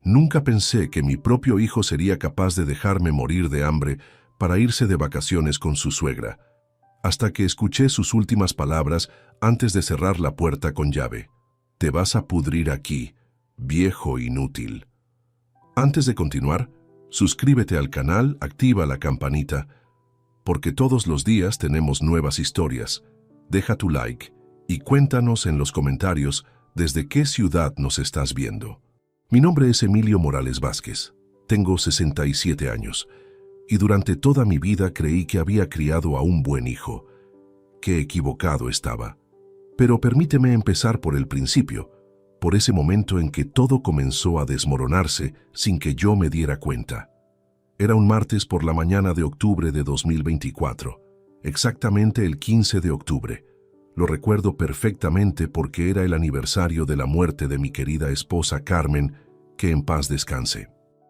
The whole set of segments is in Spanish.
Nunca pensé que mi propio hijo sería capaz de dejarme morir de hambre para irse de vacaciones con su suegra, hasta que escuché sus últimas palabras antes de cerrar la puerta con llave. Te vas a pudrir aquí, viejo inútil. Antes de continuar, suscríbete al canal, activa la campanita, porque todos los días tenemos nuevas historias. Deja tu like y cuéntanos en los comentarios desde qué ciudad nos estás viendo. Mi nombre es Emilio Morales Vázquez. Tengo 67 años y durante toda mi vida creí que había criado a un buen hijo. Qué equivocado estaba. Pero permíteme empezar por el principio, por ese momento en que todo comenzó a desmoronarse sin que yo me diera cuenta. Era un martes por la mañana de octubre de 2024, exactamente el 15 de octubre. Lo recuerdo perfectamente porque era el aniversario de la muerte de mi querida esposa Carmen, que en paz descanse.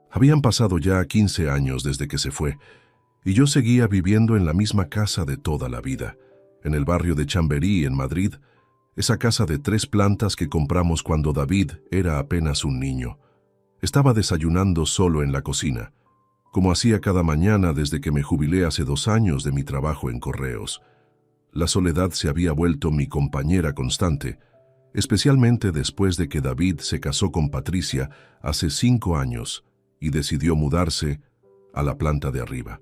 Habían pasado ya 15 años desde que se fue, y yo seguía viviendo en la misma casa de toda la vida, en el barrio de Chamberí, en Madrid, esa casa de 3 plantas que compramos cuando David era apenas un niño. Estaba desayunando solo en la cocina, como hacía cada mañana desde que me jubilé hace 2 años de mi trabajo en correos. La soledad se había vuelto mi compañera constante, especialmente después de que David se casó con Patricia hace 5 años y decidió mudarse a la planta de arriba.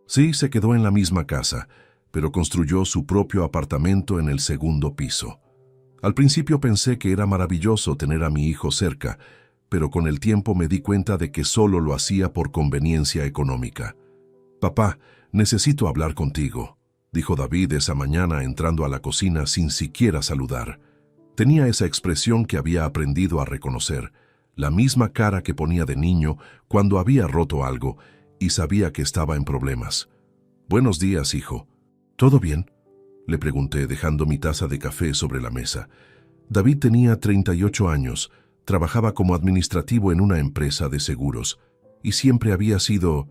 Sí, se quedó en la misma casa, pero construyó su propio apartamento en el 2º piso. Al principio pensé que era maravilloso tener a mi hijo cerca, pero con el tiempo me di cuenta de que solo lo hacía por conveniencia económica. «Papá, necesito hablar contigo», dijo David esa mañana entrando a la cocina sin siquiera saludar. Tenía esa expresión que había aprendido a reconocer, la misma cara que ponía de niño cuando había roto algo y sabía que estaba en problemas. «Buenos días, hijo». «¿Todo bien?», le pregunté dejando mi taza de café sobre la mesa. David tenía 38 años, trabajaba como administrativo en una empresa de seguros y siempre había sido,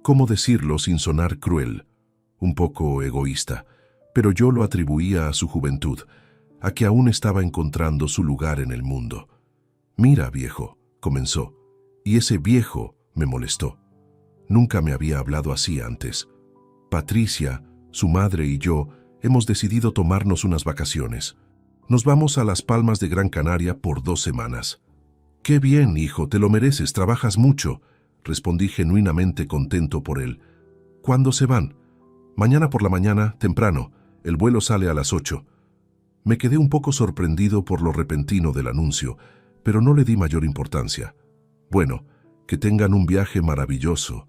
¿cómo decirlo sin sonar cruel?, un poco egoísta, pero yo lo atribuía a su juventud, a que aún estaba encontrando su lugar en el mundo. «Mira, viejo», comenzó, y ese viejo me molestó. Nunca me había hablado así antes. «Patricia, su madre y yo hemos decidido tomarnos unas vacaciones. Nos vamos a Las Palmas de Gran Canaria por 2 semanas». «Qué bien, hijo, te lo mereces, trabajas mucho», respondí genuinamente contento por él. «¿Cuándo se van?» «Mañana por la mañana, temprano. El vuelo sale a las 8». Me quedé un poco sorprendido por lo repentino del anuncio, pero no le di mayor importancia. «Bueno, que tengan un viaje maravilloso.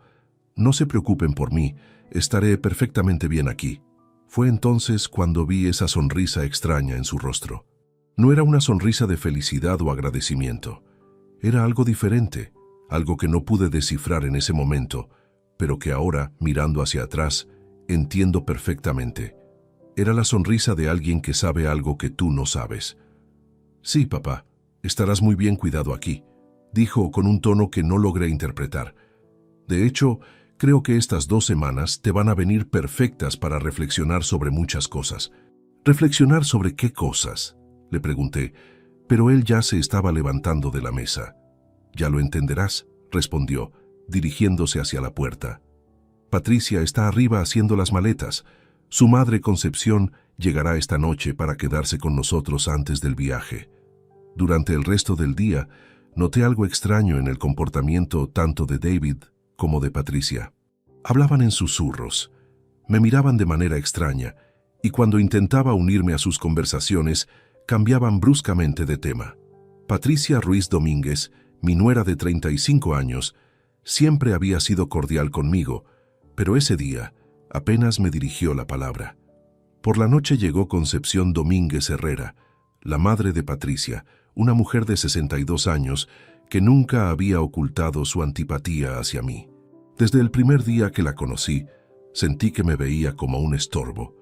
No se preocupen por mí, estaré perfectamente bien aquí». Fue entonces cuando vi esa sonrisa extraña en su rostro. No era una sonrisa de felicidad o agradecimiento. Era algo diferente, algo que no pude descifrar en ese momento, pero que ahora, mirando hacia atrás, entiendo perfectamente. Era la sonrisa de alguien que sabe algo que tú no sabes. «Sí, papá, estarás muy bien cuidado aquí», dijo con un tono que no logré interpretar. «De hecho, creo que estas 2 semanas te van a venir perfectas para reflexionar sobre muchas cosas». «¿Reflexionar sobre qué cosas?», le pregunté, pero él ya se estaba levantando de la mesa. «Ya lo entenderás», respondió, dirigiéndose hacia la puerta. «Patricia está arriba haciendo las maletas. Su madre Concepción llegará esta noche para quedarse con nosotros antes del viaje». Durante el resto del día, noté algo extraño en el comportamiento tanto de David como de Patricia. Hablaban en susurros, me miraban de manera extraña, y cuando intentaba unirme a sus conversaciones, cambiaban bruscamente de tema. Patricia Ruiz Domínguez, mi nuera de 35 años, siempre había sido cordial conmigo, pero ese día apenas me dirigió la palabra. Por la noche llegó Concepción Domínguez Herrera, la madre de Patricia, una mujer de 62 años que nunca había ocultado su antipatía hacia mí. Desde el primer día que la conocí, sentí que me veía como un estorbo,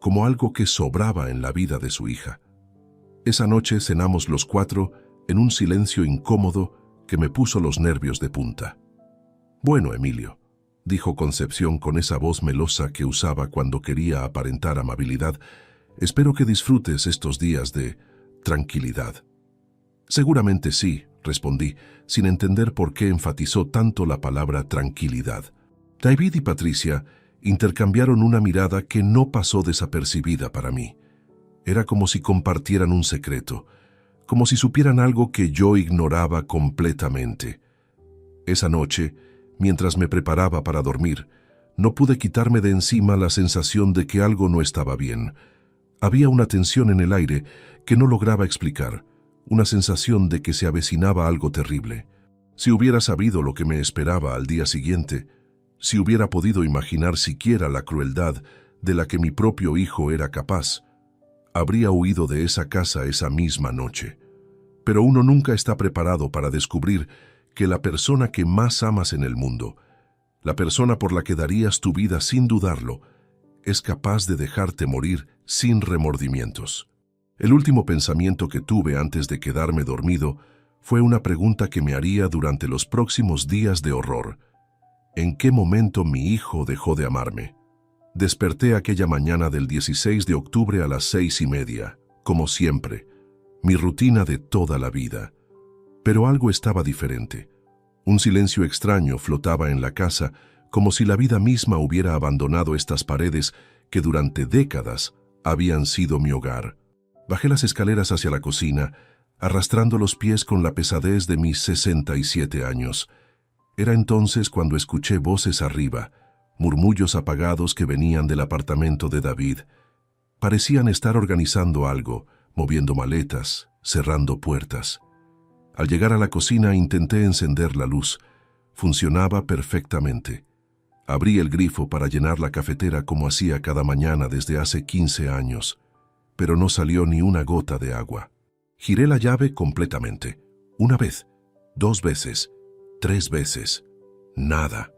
como algo que sobraba en la vida de su hija. Esa noche cenamos los 4 en un silencio incómodo que me puso los nervios de punta. «Bueno, Emilio», dijo Concepción con esa voz melosa que usaba cuando quería aparentar amabilidad, «espero que disfrutes estos días de tranquilidad». «Seguramente sí», respondí, sin entender por qué enfatizó tanto la palabra tranquilidad. David y Patricia intercambiaron una mirada que no pasó desapercibida para mí. Era como si compartieran un secreto, como si supieran algo que yo ignoraba completamente. Esa noche, mientras me preparaba para dormir, no pude quitarme de encima la sensación de que algo no estaba bien. Había una tensión en el aire que no lograba explicar, una sensación de que se avecinaba algo terrible. Si hubiera sabido lo que me esperaba al día siguiente, si hubiera podido imaginar siquiera la crueldad de la que mi propio hijo era capaz, habría huido de esa casa esa misma noche. Pero uno nunca está preparado para descubrir que la persona que más amas en el mundo, la persona por la que darías tu vida sin dudarlo, es capaz de dejarte morir sin remordimientos. El último pensamiento que tuve antes de quedarme dormido fue una pregunta que me haría durante los próximos días de horror. ¿En qué momento mi hijo dejó de amarme? Desperté aquella mañana del 16 de octubre a las 6:30, como siempre, mi rutina de toda la vida. Pero algo estaba diferente. Un silencio extraño flotaba en la casa, como si la vida misma hubiera abandonado estas paredes que durante décadas habían sido mi hogar. Bajé las escaleras hacia la cocina, arrastrando los pies con la pesadez de mis 67 años. Era entonces cuando escuché voces arriba, murmullos apagados que venían del apartamento de David. Parecían estar organizando algo, moviendo maletas, cerrando puertas. Al llegar a la cocina intenté encender la luz. Funcionaba perfectamente. Abrí el grifo para llenar la cafetera como hacía cada mañana desde hace 15 años, pero no salió ni una gota de agua. Giré la llave completamente. Una vez, 2 veces, 3 veces. Nada.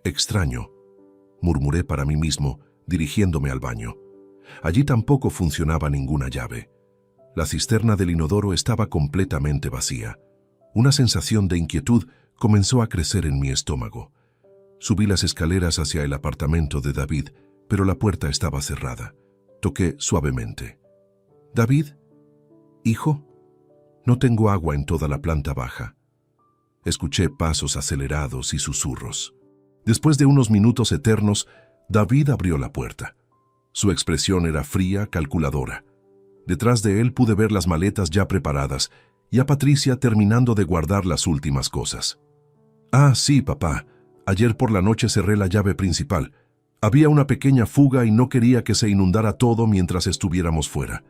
Extraño, murmuré para mí mismo, dirigiéndome al baño. Allí tampoco funcionaba ninguna llave. La cisterna del inodoro estaba completamente vacía. Una sensación de inquietud comenzó a crecer en mi estómago. Subí las escaleras hacia el apartamento de David, pero la puerta estaba cerrada. Toqué suavemente. «¿David? ¿Hijo? No tengo agua en toda la planta baja». Escuché pasos acelerados y susurros. Después de unos minutos eternos, David abrió la puerta. Su expresión era fría, calculadora. Detrás de él pude ver las maletas ya preparadas y a Patricia terminando de guardar las últimas cosas. «Ah, sí, papá. Ayer por la noche cerré la llave principal. Había una pequeña fuga y no quería que se inundara todo mientras estuviéramos fuera.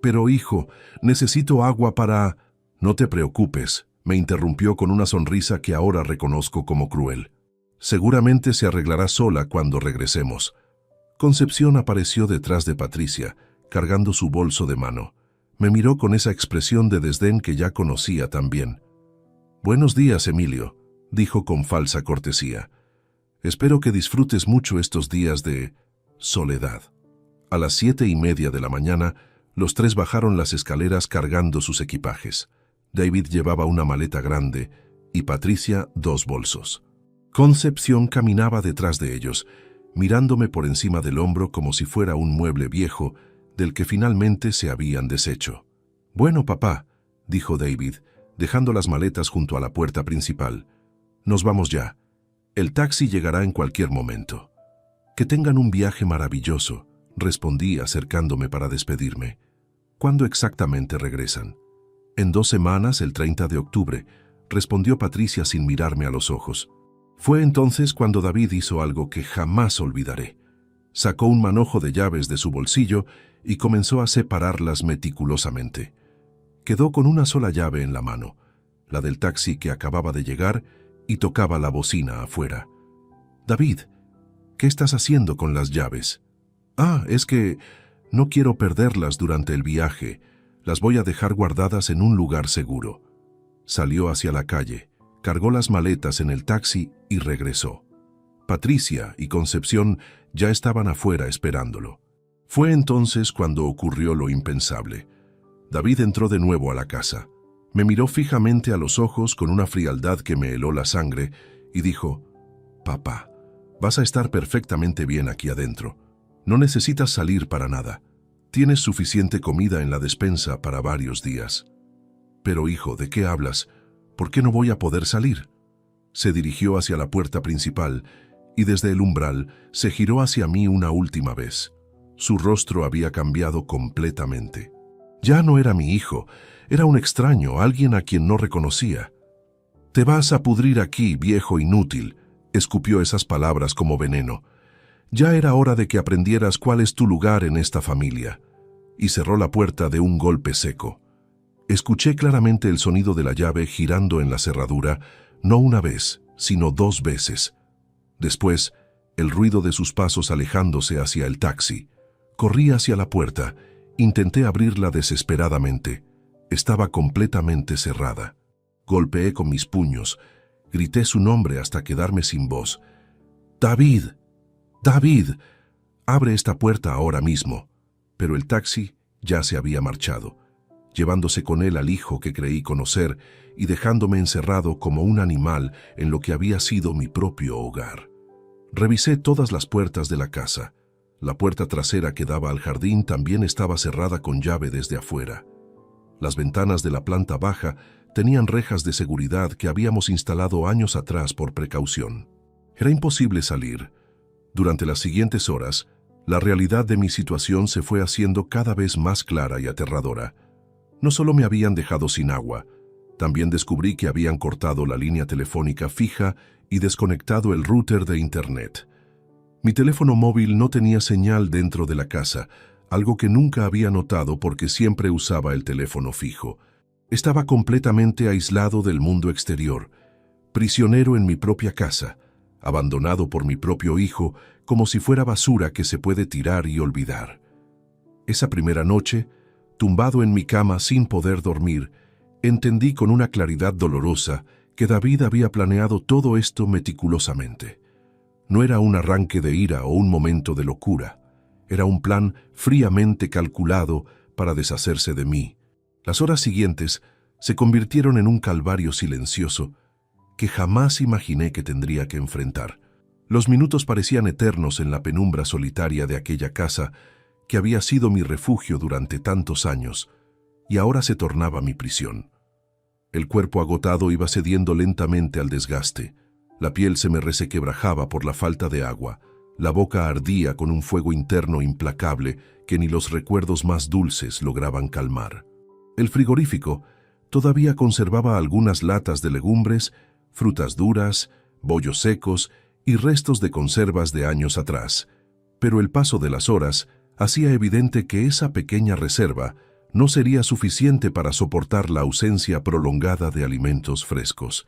Pero, hijo, necesito agua para...» «No te preocupes», me interrumpió con una sonrisa que ahora reconozco como cruel. «Seguramente se arreglará sola cuando regresemos». Concepción apareció detrás de Patricia, cargando su bolso de mano. Me miró con esa expresión de desdén que ya conocía también. «Buenos días, Emilio», dijo con falsa cortesía. «Espero que disfrutes mucho estos días de soledad». A las 7:30 de la mañana, los tres bajaron las escaleras cargando sus equipajes. David llevaba una maleta grande y Patricia 2 bolsos. Concepción caminaba detrás de ellos, mirándome por encima del hombro como si fuera un mueble viejo del que finalmente se habían deshecho. «Bueno, papá», dijo David, dejando las maletas junto a la puerta principal. «Nos vamos ya. El taxi llegará en cualquier momento». «Que tengan un viaje maravilloso», respondí acercándome para despedirme. «¿Cuándo exactamente regresan?» «En 2 semanas, el 30 de octubre», respondió Patricia sin mirarme a los ojos. Fue entonces cuando David hizo algo que jamás olvidaré. Sacó un manojo de llaves de su bolsillo y comenzó a separarlas meticulosamente. Quedó con una sola llave en la mano, la del taxi que acababa de llegar, y tocaba la bocina afuera. «David, ¿qué estás haciendo con las llaves?» «Ah, es que no quiero perderlas durante el viaje. Las voy a dejar guardadas en un lugar seguro». Salió hacia la calle, cargó las maletas en el taxi y regresó. Patricia y Concepción ya estaban afuera esperándolo. Fue entonces cuando ocurrió lo impensable. David entró de nuevo a la casa. Me miró fijamente a los ojos con una frialdad que me heló la sangre y dijo: «Papá, vas a estar perfectamente bien aquí adentro. No necesitas salir para nada. Tienes suficiente comida en la despensa para varios días». Pero hijo, ¿de qué hablas? ¿Por qué no voy a poder salir? Se dirigió hacia la puerta principal y desde el umbral se giró hacia mí una última vez. Su rostro había cambiado completamente. Ya no era mi hijo, era un extraño, alguien a quien no reconocía. «Te vas a pudrir aquí, viejo inútil», escupió esas palabras como veneno. «Ya era hora de que aprendieras cuál es tu lugar en esta familia». Y cerró la puerta de un golpe seco. Escuché claramente el sonido de la llave girando en la cerradura, no una vez, sino 2 veces. Después, el ruido de sus pasos alejándose hacia el taxi. Corrí hacia la puerta, intenté abrirla desesperadamente. Estaba completamente cerrada. Golpeé con mis puños, grité su nombre hasta quedarme sin voz. «¡David! ¡David! Abre esta puerta ahora mismo». Pero el taxi ya se había marchado, llevándose con él al hijo que creí conocer y dejándome encerrado como un animal en lo que había sido mi propio hogar. Revisé todas las puertas de la casa. La puerta trasera que daba al jardín también estaba cerrada con llave desde afuera. Las ventanas de la planta baja tenían rejas de seguridad que habíamos instalado años atrás por precaución. Era imposible salir. Durante las siguientes horas, la realidad de mi situación se fue haciendo cada vez más clara y aterradora. No solo me habían dejado sin agua, también descubrí que habían cortado la línea telefónica fija y desconectado el router de internet. Mi teléfono móvil no tenía señal dentro de la casa, algo que nunca había notado porque siempre usaba el teléfono fijo. Estaba completamente aislado del mundo exterior, prisionero en mi propia casa, abandonado por mi propio hijo, como si fuera basura que se puede tirar y olvidar. Esa primera noche, tumbado en mi cama sin poder dormir, entendí con una claridad dolorosa que David había planeado todo esto meticulosamente. No era un arranque de ira o un momento de locura. Era un plan fríamente calculado para deshacerse de mí. Las horas siguientes se convirtieron en un calvario silencioso que jamás imaginé que tendría que enfrentar. Los minutos parecían eternos en la penumbra solitaria de aquella casa que había sido mi refugio durante tantos años y ahora se tornaba mi prisión. El cuerpo agotado iba cediendo lentamente al desgaste. La piel se me resequebrajaba por la falta de agua. La boca ardía con un fuego interno implacable que ni los recuerdos más dulces lograban calmar. El frigorífico todavía conservaba algunas latas de legumbres, frutas duras, bollos secos y restos de conservas de años atrás. Pero el paso de las horas hacía evidente que esa pequeña reserva no sería suficiente para soportar la ausencia prolongada de alimentos frescos.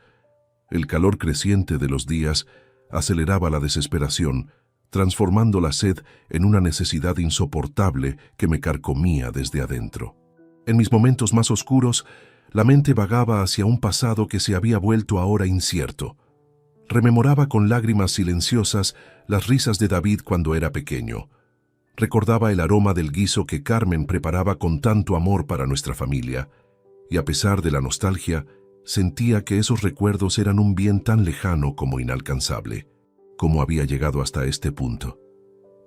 El calor creciente de los días aceleraba la desesperación, transformando la sed en una necesidad insoportable que me carcomía desde adentro. En mis momentos más oscuros, la mente vagaba hacia un pasado que se había vuelto ahora incierto. Rememoraba con lágrimas silenciosas las risas de David cuando era pequeño. Recordaba el aroma del guiso que Carmen preparaba con tanto amor para nuestra familia, y a pesar de la nostalgia, sentía que esos recuerdos eran un bien tan lejano como inalcanzable. ¿Cómo había llegado hasta este punto?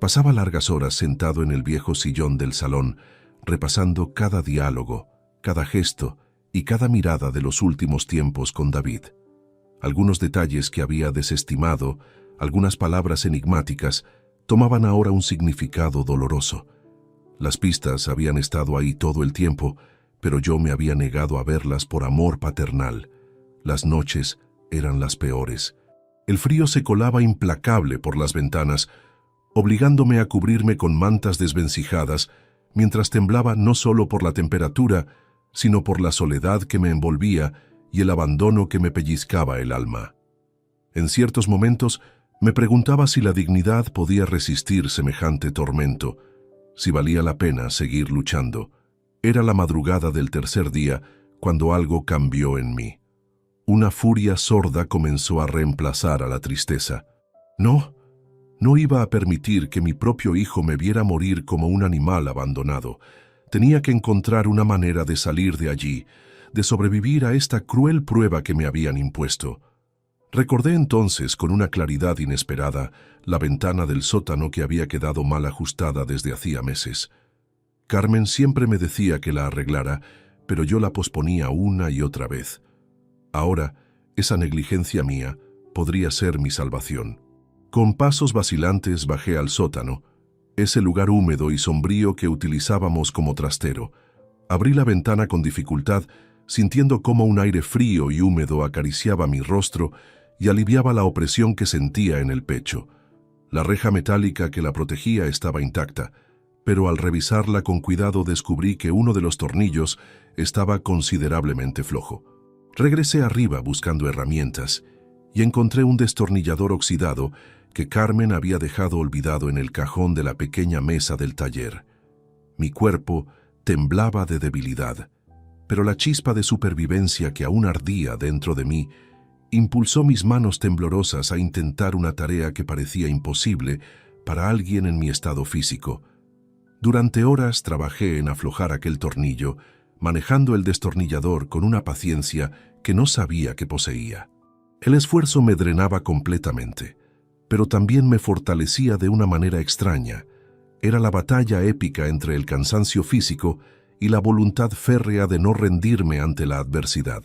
Pasaba largas horas sentado en el viejo sillón del salón, repasando cada diálogo, cada gesto y cada mirada de los últimos tiempos con David. Algunos detalles que había desestimado, algunas palabras enigmáticas, tomaban ahora un significado doloroso. Las pistas habían estado ahí todo el tiempo, pero yo me había negado a verlas por amor paternal. Las noches eran las peores. El frío se colaba implacable por las ventanas, obligándome a cubrirme con mantas desvencijadas, mientras temblaba no solo por la temperatura, sino por la soledad que me envolvía y el abandono que me pellizcaba el alma. En ciertos momentos me preguntaba si la dignidad podía resistir semejante tormento, si valía la pena seguir luchando. Era la madrugada del tercer día cuando algo cambió en mí. Una furia sorda comenzó a reemplazar a la tristeza. No iba a permitir que mi propio hijo me viera morir como un animal abandonado. Tenía que encontrar una manera de salir de allí, de sobrevivir a esta cruel prueba que me habían impuesto. Recordé entonces con una claridad inesperada la ventana del sótano que había quedado mal ajustada desde hacía meses. Carmen siempre me decía que la arreglara, pero yo la posponía una y otra vez. Ahora, esa negligencia mía podría ser mi salvación. Con pasos vacilantes bajé al sótano, ese lugar húmedo y sombrío que utilizábamos como trastero. Abrí la ventana con dificultad, sintiendo cómo un aire frío y húmedo acariciaba mi rostro y aliviaba la opresión que sentía en el pecho. La reja metálica que la protegía estaba intacta, pero al revisarla con cuidado descubrí que uno de los tornillos estaba considerablemente flojo. Regresé arriba buscando herramientas y encontré un destornillador oxidado que Carmen había dejado olvidado en el cajón de la pequeña mesa del taller. Mi cuerpo temblaba de debilidad, pero la chispa de supervivencia que aún ardía dentro de mí impulsó mis manos temblorosas a intentar una tarea que parecía imposible para alguien en mi estado físico. Durante horas trabajé en aflojar aquel tornillo, manejando el destornillador con una paciencia que no sabía que poseía. El esfuerzo me drenaba completamente, pero también me fortalecía de una manera extraña. Era la batalla épica entre el cansancio físico y la voluntad férrea de no rendirme ante la adversidad.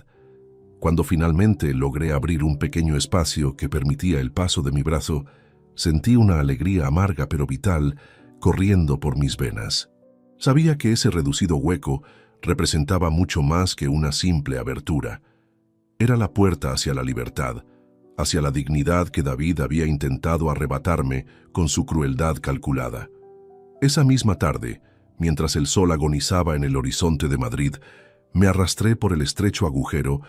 Cuando finalmente logré abrir un pequeño espacio que permitía el paso de mi brazo, sentí una alegría amarga pero vital corriendo por mis venas. Sabía que ese reducido hueco representaba mucho más que una simple abertura. Era la puerta hacia la libertad, hacia la dignidad que David había intentado arrebatarme con su crueldad calculada. Esa misma tarde, mientras el sol agonizaba en el horizonte de Madrid, me arrastré por el estrecho agujero,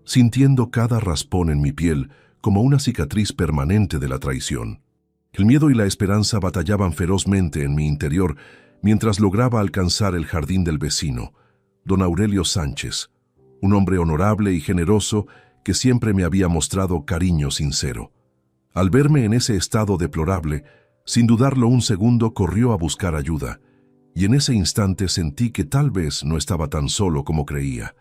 sintiendo cada raspón en mi piel como una cicatriz permanente de la traición. El miedo y la esperanza batallaban ferozmente en mi interior mientras lograba alcanzar el jardín del vecino, don Aurelio Sánchez, un hombre honorable y generoso que siempre me había mostrado cariño sincero. Al verme en ese estado deplorable, sin dudarlo un segundo corrió a buscar ayuda, y en ese instante sentí que tal vez no estaba tan solo como creía,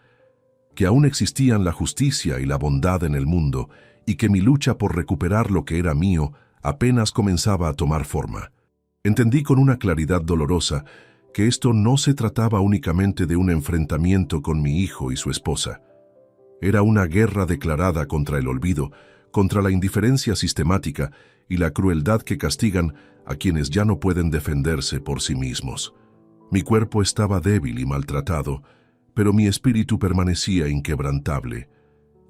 que aún existían la justicia y la bondad en el mundo, y que mi lucha por recuperar lo que era mío apenas comenzaba a tomar forma. Entendí con una claridad dolorosa que esto no se trataba únicamente de un enfrentamiento con mi hijo y su esposa. Era una guerra declarada contra el olvido, contra la indiferencia sistemática y la crueldad que castigan a quienes ya no pueden defenderse por sí mismos. Mi cuerpo estaba débil y maltratado, pero mi espíritu permanecía inquebrantable,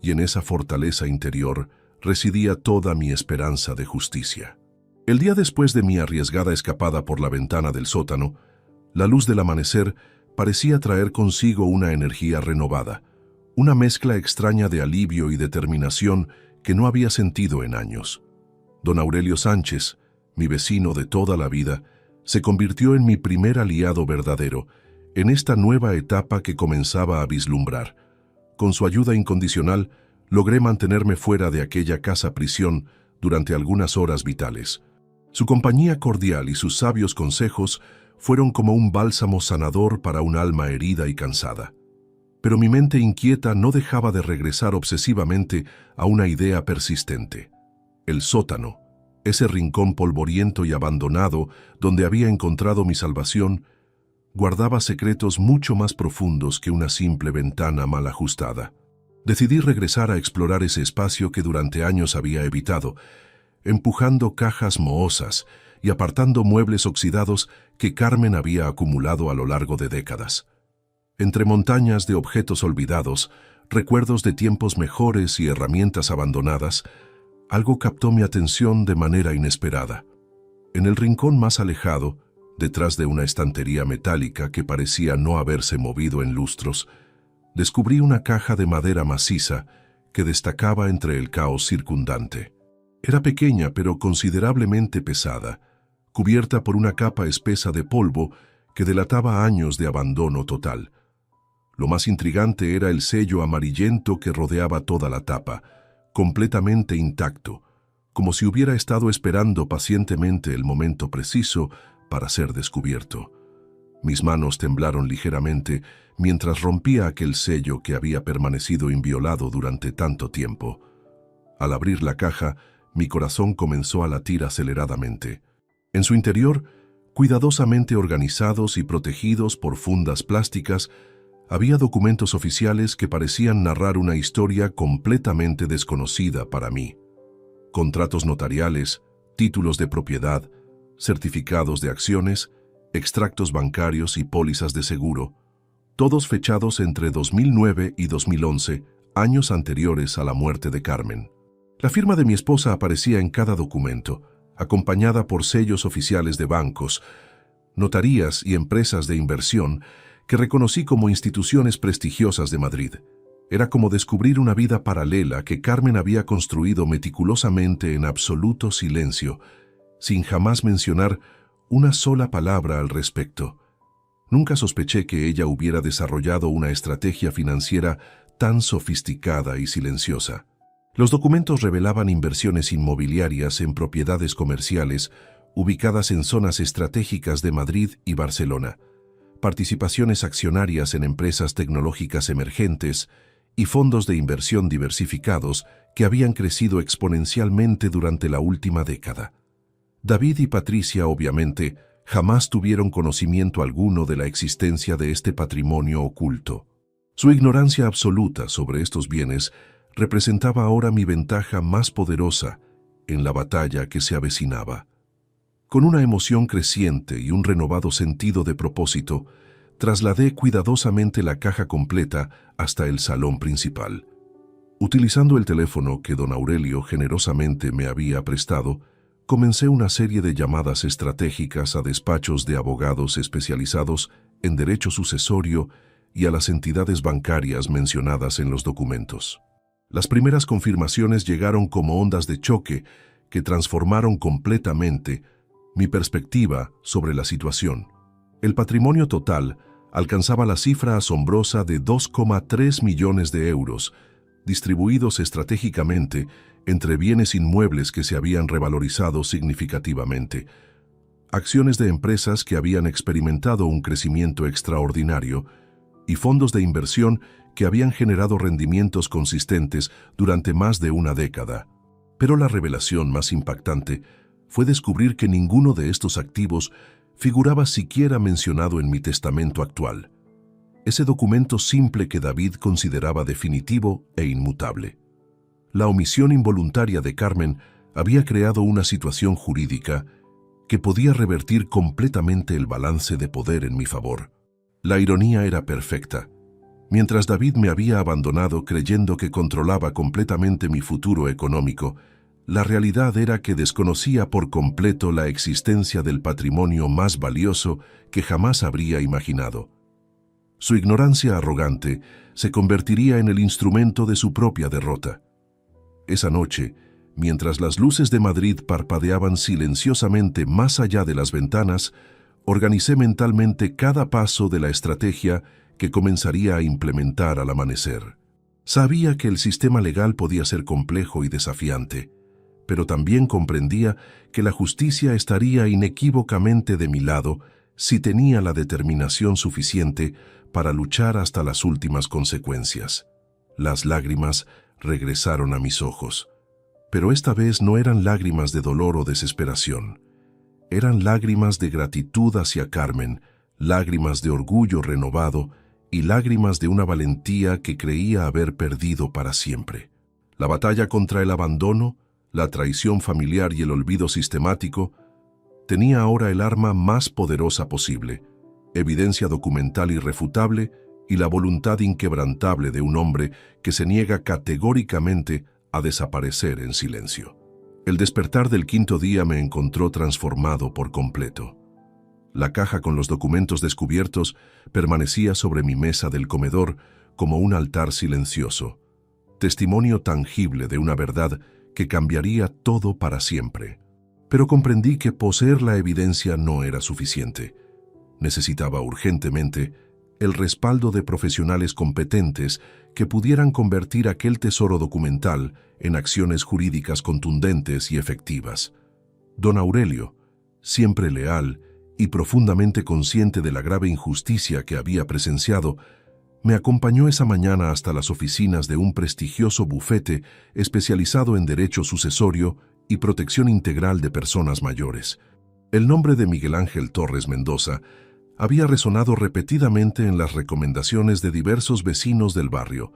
y en esa fortaleza interior residía toda mi esperanza de justicia. El día después de mi arriesgada escapada por la ventana del sótano, la luz del amanecer parecía traer consigo una energía renovada, una mezcla extraña de alivio y determinación que no había sentido en años. Don Aurelio Sánchez, mi vecino de toda la vida, se convirtió en mi primer aliado verdadero en esta nueva etapa que comenzaba a vislumbrar. Con su ayuda incondicional, logré mantenerme fuera de aquella casa-prisión durante algunas horas vitales. Su compañía cordial y sus sabios consejos fueron como un bálsamo sanador para un alma herida y cansada. Pero mi mente inquieta no dejaba de regresar obsesivamente a una idea persistente. El sótano, ese rincón polvoriento y abandonado donde había encontrado mi salvación, guardaba secretos mucho más profundos que una simple ventana mal ajustada. Decidí regresar a explorar ese espacio que durante años había evitado, empujando cajas mohosas y apartando muebles oxidados que Carmen había acumulado a lo largo de décadas. Entre montañas de objetos olvidados, recuerdos de tiempos mejores y herramientas abandonadas, algo captó mi atención de manera inesperada. En el rincón más alejado, detrás de una estantería metálica que parecía no haberse movido en lustros, descubrí una caja de madera maciza que destacaba entre el caos circundante. Era pequeña pero considerablemente pesada, cubierta por una capa espesa de polvo que delataba años de abandono total. Lo más intrigante era el sello amarillento que rodeaba toda la tapa, completamente intacto, como si hubiera estado esperando pacientemente el momento preciso para ser descubierto. Mis manos temblaron ligeramente mientras rompía aquel sello que había permanecido inviolado durante tanto tiempo. Al abrir la caja, mi corazón comenzó a latir aceleradamente. En su interior, cuidadosamente organizados y protegidos por fundas plásticas, Había documentos oficiales que parecían narrar una historia completamente desconocida para mí. Contratos notariales, títulos de propiedad, certificados de acciones, extractos bancarios y pólizas de seguro, todos fechados entre 2009 y 2011, años anteriores a la muerte de Carmen. La firma de mi esposa aparecía en cada documento, acompañada por sellos oficiales de bancos, notarías y empresas de inversión que reconocí como instituciones prestigiosas de Madrid. Era como descubrir una vida paralela que Carmen había construido meticulosamente en absoluto silencio, sin jamás mencionar una sola palabra al respecto. Nunca sospeché que ella hubiera desarrollado una estrategia financiera tan sofisticada y silenciosa. Los documentos revelaban inversiones inmobiliarias en propiedades comerciales ubicadas en zonas estratégicas de Madrid y Barcelona, participaciones accionarias en empresas tecnológicas emergentes y fondos de inversión diversificados que habían crecido exponencialmente durante la última década. David y Patricia, obviamente, jamás tuvieron conocimiento alguno de la existencia de este patrimonio oculto. Su ignorancia absoluta sobre estos bienes representaba ahora mi ventaja más poderosa en la batalla que se avecinaba. Con una emoción creciente y un renovado sentido de propósito, trasladé cuidadosamente la caja completa hasta el salón principal. Utilizando el teléfono que don Aurelio generosamente me había prestado, comencé una serie de llamadas estratégicas a despachos de abogados especializados en derecho sucesorio y a las entidades bancarias mencionadas en los documentos. Las primeras confirmaciones llegaron como ondas de choque que transformaron completamente mi perspectiva sobre la situación. El patrimonio total alcanzaba la cifra asombrosa de 2,3 millones de euros, distribuidos estratégicamente entre bienes inmuebles que se habían revalorizado significativamente, acciones de empresas que habían experimentado un crecimiento extraordinario y fondos de inversión que habían generado rendimientos consistentes durante más de una década. Pero la revelación más impactante fue descubrir que ninguno de estos activos figuraba siquiera mencionado en mi testamento actual, ese documento simple que David consideraba definitivo e inmutable. La omisión involuntaria de Carmen había creado una situación jurídica que podía revertir completamente el balance de poder en mi favor. La ironía era perfecta. Mientras David me había abandonado creyendo que controlaba completamente mi futuro económico, la realidad era que desconocía por completo la existencia del patrimonio más valioso que jamás habría imaginado. Su ignorancia arrogante se convertiría en el instrumento de su propia derrota. Esa noche, mientras las luces de Madrid parpadeaban silenciosamente más allá de las ventanas, organicé mentalmente cada paso de la estrategia que comenzaría a implementar al amanecer. Sabía que el sistema legal podía ser complejo y desafiante, pero también comprendía que la justicia estaría inequívocamente de mi lado si tenía la determinación suficiente para luchar hasta las últimas consecuencias. Las lágrimas regresaron a mis ojos, pero esta vez no eran lágrimas de dolor o desesperación. Eran lágrimas de gratitud hacia Carmen, lágrimas de orgullo renovado y lágrimas de una valentía que creía haber perdido para siempre. La batalla contra el abandono, la traición familiar y el olvido sistemático tenía ahora el arma más poderosa posible, evidencia documental irrefutable y la voluntad inquebrantable de un hombre que se niega categóricamente a desaparecer en silencio. El despertar del quinto día me encontró transformado por completo. La caja con los documentos descubiertos permanecía sobre mi mesa del comedor como un altar silencioso, testimonio tangible de una verdad que cambiaría todo para siempre. Pero comprendí que poseer la evidencia no era suficiente. Necesitaba urgentemente el respaldo de profesionales competentes que pudieran convertir aquel tesoro documental en acciones jurídicas contundentes y efectivas. Don Aurelio, siempre leal y profundamente consciente de la grave injusticia que había presenciado, me acompañó esa mañana hasta las oficinas de un prestigioso bufete especializado en derecho sucesorio y protección integral de personas mayores. El nombre de Miguel Ángel Torres Mendoza Había resonado repetidamente en las recomendaciones de diversos vecinos del barrio,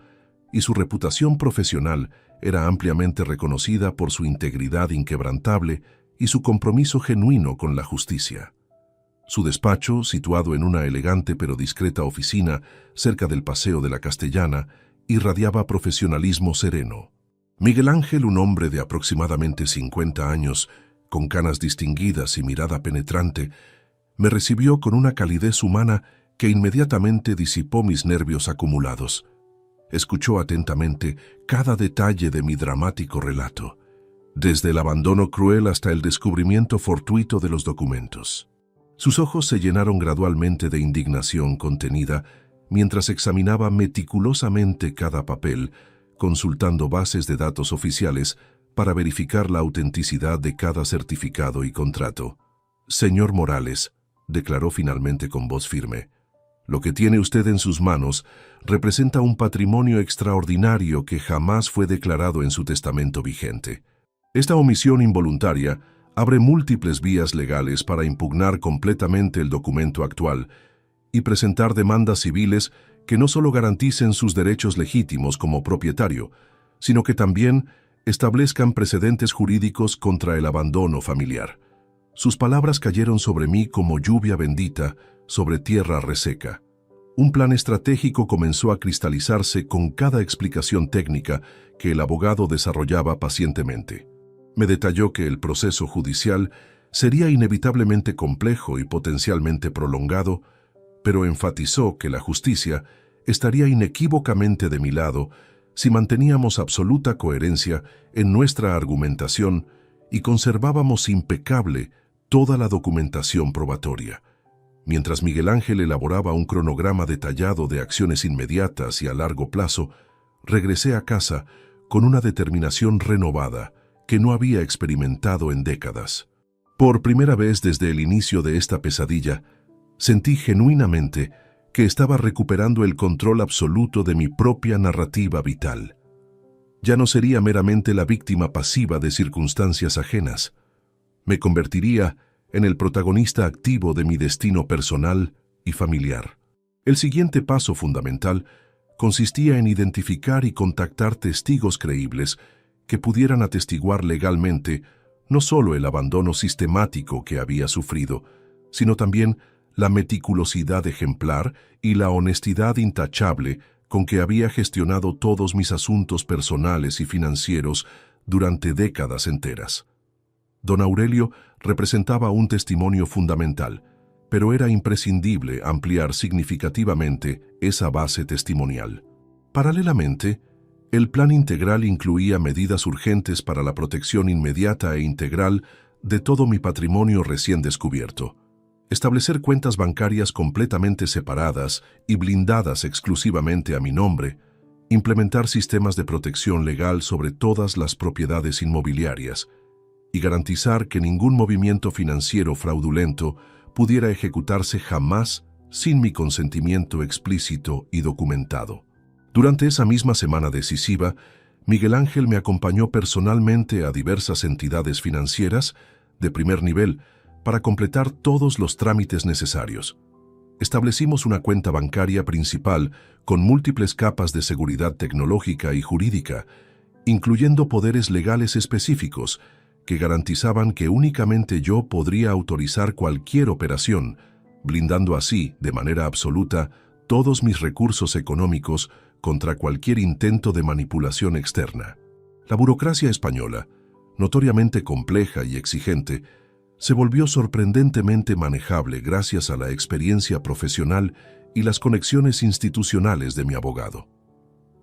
y su reputación profesional era ampliamente reconocida por su integridad inquebrantable y su compromiso genuino con la justicia. Su despacho, situado en una elegante pero discreta oficina cerca del Paseo de la Castellana, irradiaba profesionalismo sereno. Miguel Ángel, un hombre de aproximadamente 50 años, con canas distinguidas y mirada penetrante, me recibió con una calidez humana que inmediatamente disipó mis nervios acumulados. Escuchó atentamente cada detalle de mi dramático relato, desde el abandono cruel hasta el descubrimiento fortuito de los documentos. Sus ojos se llenaron gradualmente de indignación contenida mientras examinaba meticulosamente cada papel, consultando bases de datos oficiales para verificar la autenticidad de cada certificado y contrato. «Señor Morales», declaró finalmente con voz firme, «lo que tiene usted en sus manos representa un patrimonio extraordinario que jamás fue declarado en su testamento vigente. Esta omisión involuntaria abre múltiples vías legales para impugnar completamente el documento actual y presentar demandas civiles que no solo garanticen sus derechos legítimos como propietario, sino que también establezcan precedentes jurídicos contra el abandono familiar». Sus palabras cayeron sobre mí como lluvia bendita sobre tierra reseca. Un plan estratégico comenzó a cristalizarse con cada explicación técnica que el abogado desarrollaba pacientemente. Me detalló que el proceso judicial sería inevitablemente complejo y potencialmente prolongado, pero enfatizó que la justicia estaría inequívocamente de mi lado si manteníamos absoluta coherencia en nuestra argumentación y conservábamos impecable toda la documentación probatoria. Mientras Miguel Ángel elaboraba un cronograma detallado de acciones inmediatas y a largo plazo, regresé a casa con una determinación renovada que no había experimentado en décadas. Por primera vez desde el inicio de esta pesadilla, sentí genuinamente que estaba recuperando el control absoluto de mi propia narrativa vital. Ya no sería meramente la víctima pasiva de circunstancias ajenas. Me convertiría en el protagonista activo de mi destino personal y familiar. El siguiente paso fundamental consistía en identificar y contactar testigos creíbles que pudieran atestiguar legalmente no solo el abandono sistemático que había sufrido, sino también la meticulosidad ejemplar y la honestidad intachable con que había gestionado todos mis asuntos personales y financieros durante décadas enteras. Don Aurelio representaba un testimonio fundamental, pero era imprescindible ampliar significativamente esa base testimonial. Paralelamente, el plan integral incluía medidas urgentes para la protección inmediata e integral de todo mi patrimonio recién descubierto. Establecer cuentas bancarias completamente separadas y blindadas exclusivamente a mi nombre, implementar sistemas de protección legal sobre todas las propiedades inmobiliarias y garantizar que ningún movimiento financiero fraudulento pudiera ejecutarse jamás sin mi consentimiento explícito y documentado. Durante esa misma semana decisiva, Miguel Ángel me acompañó personalmente a diversas entidades financieras de primer nivel para completar todos los trámites necesarios. Establecimos una cuenta bancaria principal con múltiples capas de seguridad tecnológica y jurídica, incluyendo poderes legales específicos que garantizaban que únicamente yo podría autorizar cualquier operación, blindando así, de manera absoluta, todos mis recursos económicos contra cualquier intento de manipulación externa. La burocracia española, notoriamente compleja y exigente, se volvió sorprendentemente manejable gracias a la experiencia profesional y las conexiones institucionales de mi abogado.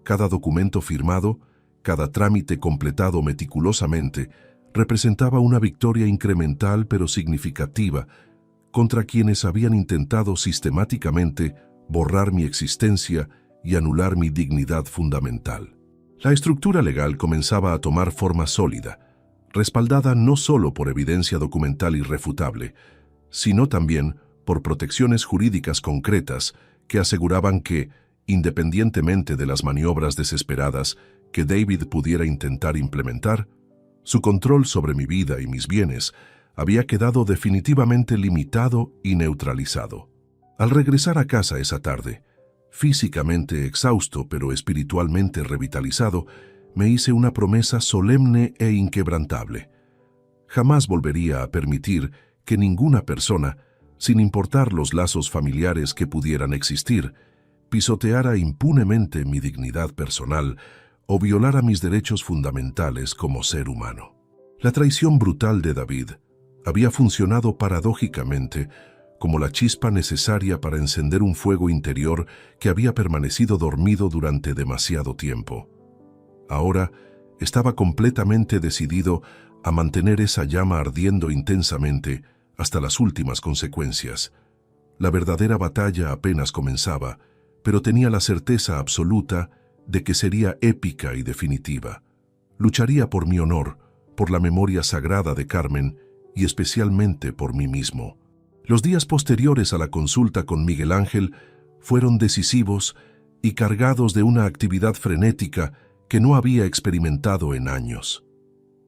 Cada documento firmado, cada trámite completado meticulosamente, representaba una victoria incremental pero significativa contra quienes habían intentado sistemáticamente borrar mi existencia y anular mi dignidad fundamental. La estructura legal comenzaba a tomar forma sólida, respaldada no solo por evidencia documental irrefutable, sino también por protecciones jurídicas concretas que aseguraban que, independientemente de las maniobras desesperadas que David pudiera intentar implementar, su control sobre mi vida y mis bienes había quedado definitivamente limitado y neutralizado. Al regresar a casa esa tarde, físicamente exhausto pero espiritualmente revitalizado, me hice una promesa solemne e inquebrantable. Jamás volvería a permitir que ninguna persona, sin importar los lazos familiares que pudieran existir, pisoteara impunemente mi dignidad personal o violara mis derechos fundamentales como ser humano. La traición brutal de David había funcionado paradójicamente como la chispa necesaria para encender un fuego interior que había permanecido dormido durante demasiado tiempo. Ahora estaba completamente decidido a mantener esa llama ardiendo intensamente hasta las últimas consecuencias. La verdadera batalla apenas comenzaba, pero tenía la certeza absoluta de que sería épica y definitiva. Lucharía por mi honor, por la memoria sagrada de Carmen y especialmente por mí mismo. Los días posteriores a la consulta con Miguel Ángel fueron decisivos y cargados de una actividad frenética que no había experimentado en años.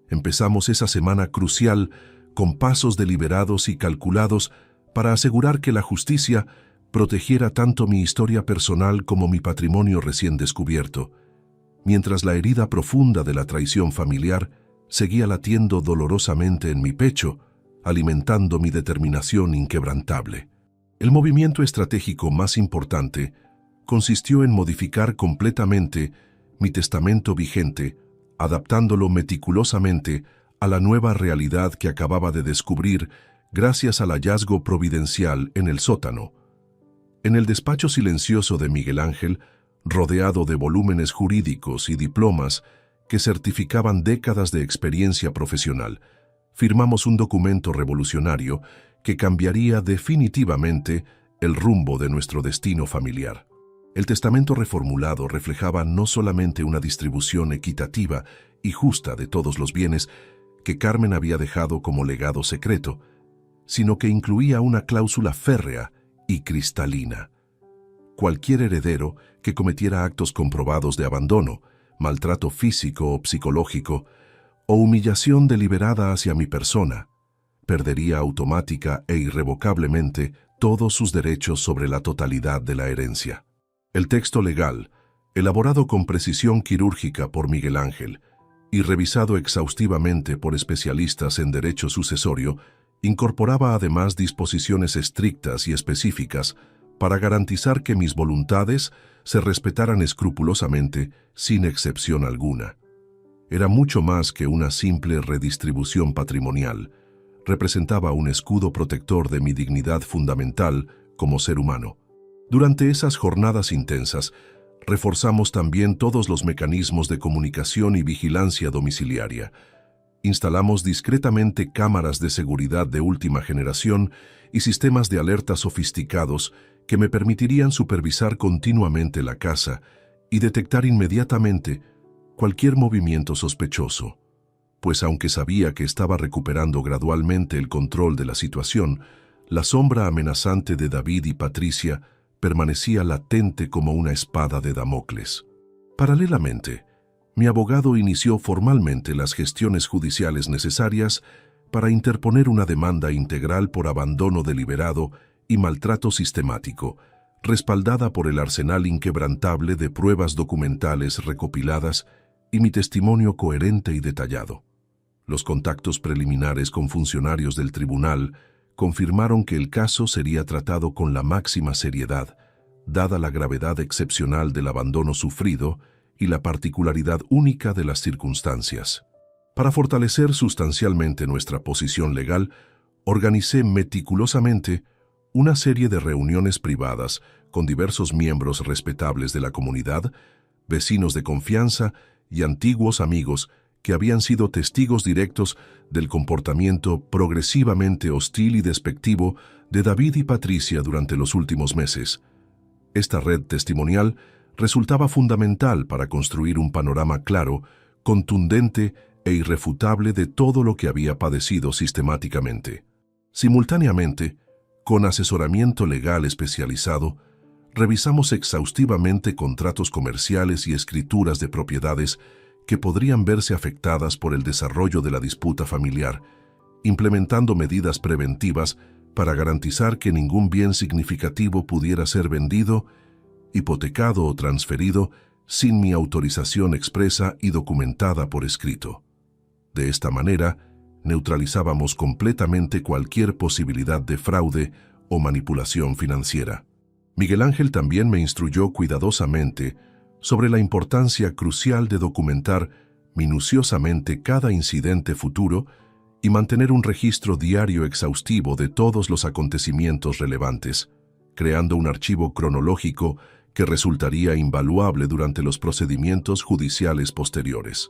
Empezamos esa semana crucial con pasos deliberados y calculados para asegurar que la justicia protegiera tanto mi historia personal como mi patrimonio recién descubierto, mientras la herida profunda de la traición familiar seguía latiendo dolorosamente en mi pecho, alimentando mi determinación inquebrantable. El movimiento estratégico más importante consistió en modificar completamente mi testamento vigente, adaptándolo meticulosamente a la nueva realidad que acababa de descubrir gracias al hallazgo providencial en el sótano. En el despacho silencioso de Miguel Ángel, rodeado de volúmenes jurídicos y diplomas que certificaban décadas de experiencia profesional, firmamos un documento revolucionario que cambiaría definitivamente el rumbo de nuestro destino familiar. El testamento reformulado reflejaba no solamente una distribución equitativa y justa de todos los bienes que Carmen había dejado como legado secreto, sino que incluía una cláusula férrea y cristalina. Cualquier heredero que cometiera actos comprobados de abandono, maltrato físico o psicológico, o humillación deliberada hacia mi persona, perdería automática e irrevocablemente todos sus derechos sobre la totalidad de la herencia. El texto legal, elaborado con precisión quirúrgica por Miguel Ángel y revisado exhaustivamente por especialistas en derecho sucesorio, incorporaba además disposiciones estrictas y específicas para garantizar que mis voluntades se respetaran escrupulosamente, sin excepción alguna. Era mucho más que una simple redistribución patrimonial. Representaba un escudo protector de mi dignidad fundamental como ser humano. Durante esas jornadas intensas, reforzamos también todos los mecanismos de comunicación y vigilancia domiciliaria. Instalamos discretamente cámaras de seguridad de última generación y sistemas de alerta sofisticados que me permitirían supervisar continuamente la casa y detectar inmediatamente cualquier movimiento sospechoso, pues aunque sabía que estaba recuperando gradualmente el control de la situación, la sombra amenazante de David y Patricia permanecía latente como una espada de Damocles. Paralelamente, mi abogado inició formalmente las gestiones judiciales necesarias para interponer una demanda integral por abandono deliberado y maltrato sistemático, respaldada por el arsenal inquebrantable de pruebas documentales recopiladas y mi testimonio coherente y detallado. Los contactos preliminares con funcionarios del tribunal confirmaron que el caso sería tratado con la máxima seriedad, dada la gravedad excepcional del abandono sufrido y la particularidad única de las circunstancias. Para fortalecer sustancialmente nuestra posición legal, organicé meticulosamente una serie de reuniones privadas con diversos miembros respetables de la comunidad, vecinos de confianza y antiguos amigos que habían sido testigos directos del comportamiento progresivamente hostil y despectivo de David y Patricia durante los últimos meses. Esta red testimonial resultaba fundamental para construir un panorama claro, contundente e irrefutable de todo lo que había padecido sistemáticamente. Simultáneamente, con asesoramiento legal especializado, revisamos exhaustivamente contratos comerciales y escrituras de propiedades que podrían verse afectadas por el desarrollo de la disputa familiar, implementando medidas preventivas para garantizar que ningún bien significativo pudiera ser vendido, hipotecado o transferido sin mi autorización expresa y documentada por escrito. De esta manera, neutralizábamos completamente cualquier posibilidad de fraude o manipulación financiera. Miguel Ángel también me instruyó cuidadosamente sobre la importancia crucial de documentar minuciosamente cada incidente futuro y mantener un registro diario exhaustivo de todos los acontecimientos relevantes, creando un archivo cronológico que resultaría invaluable durante los procedimientos judiciales posteriores.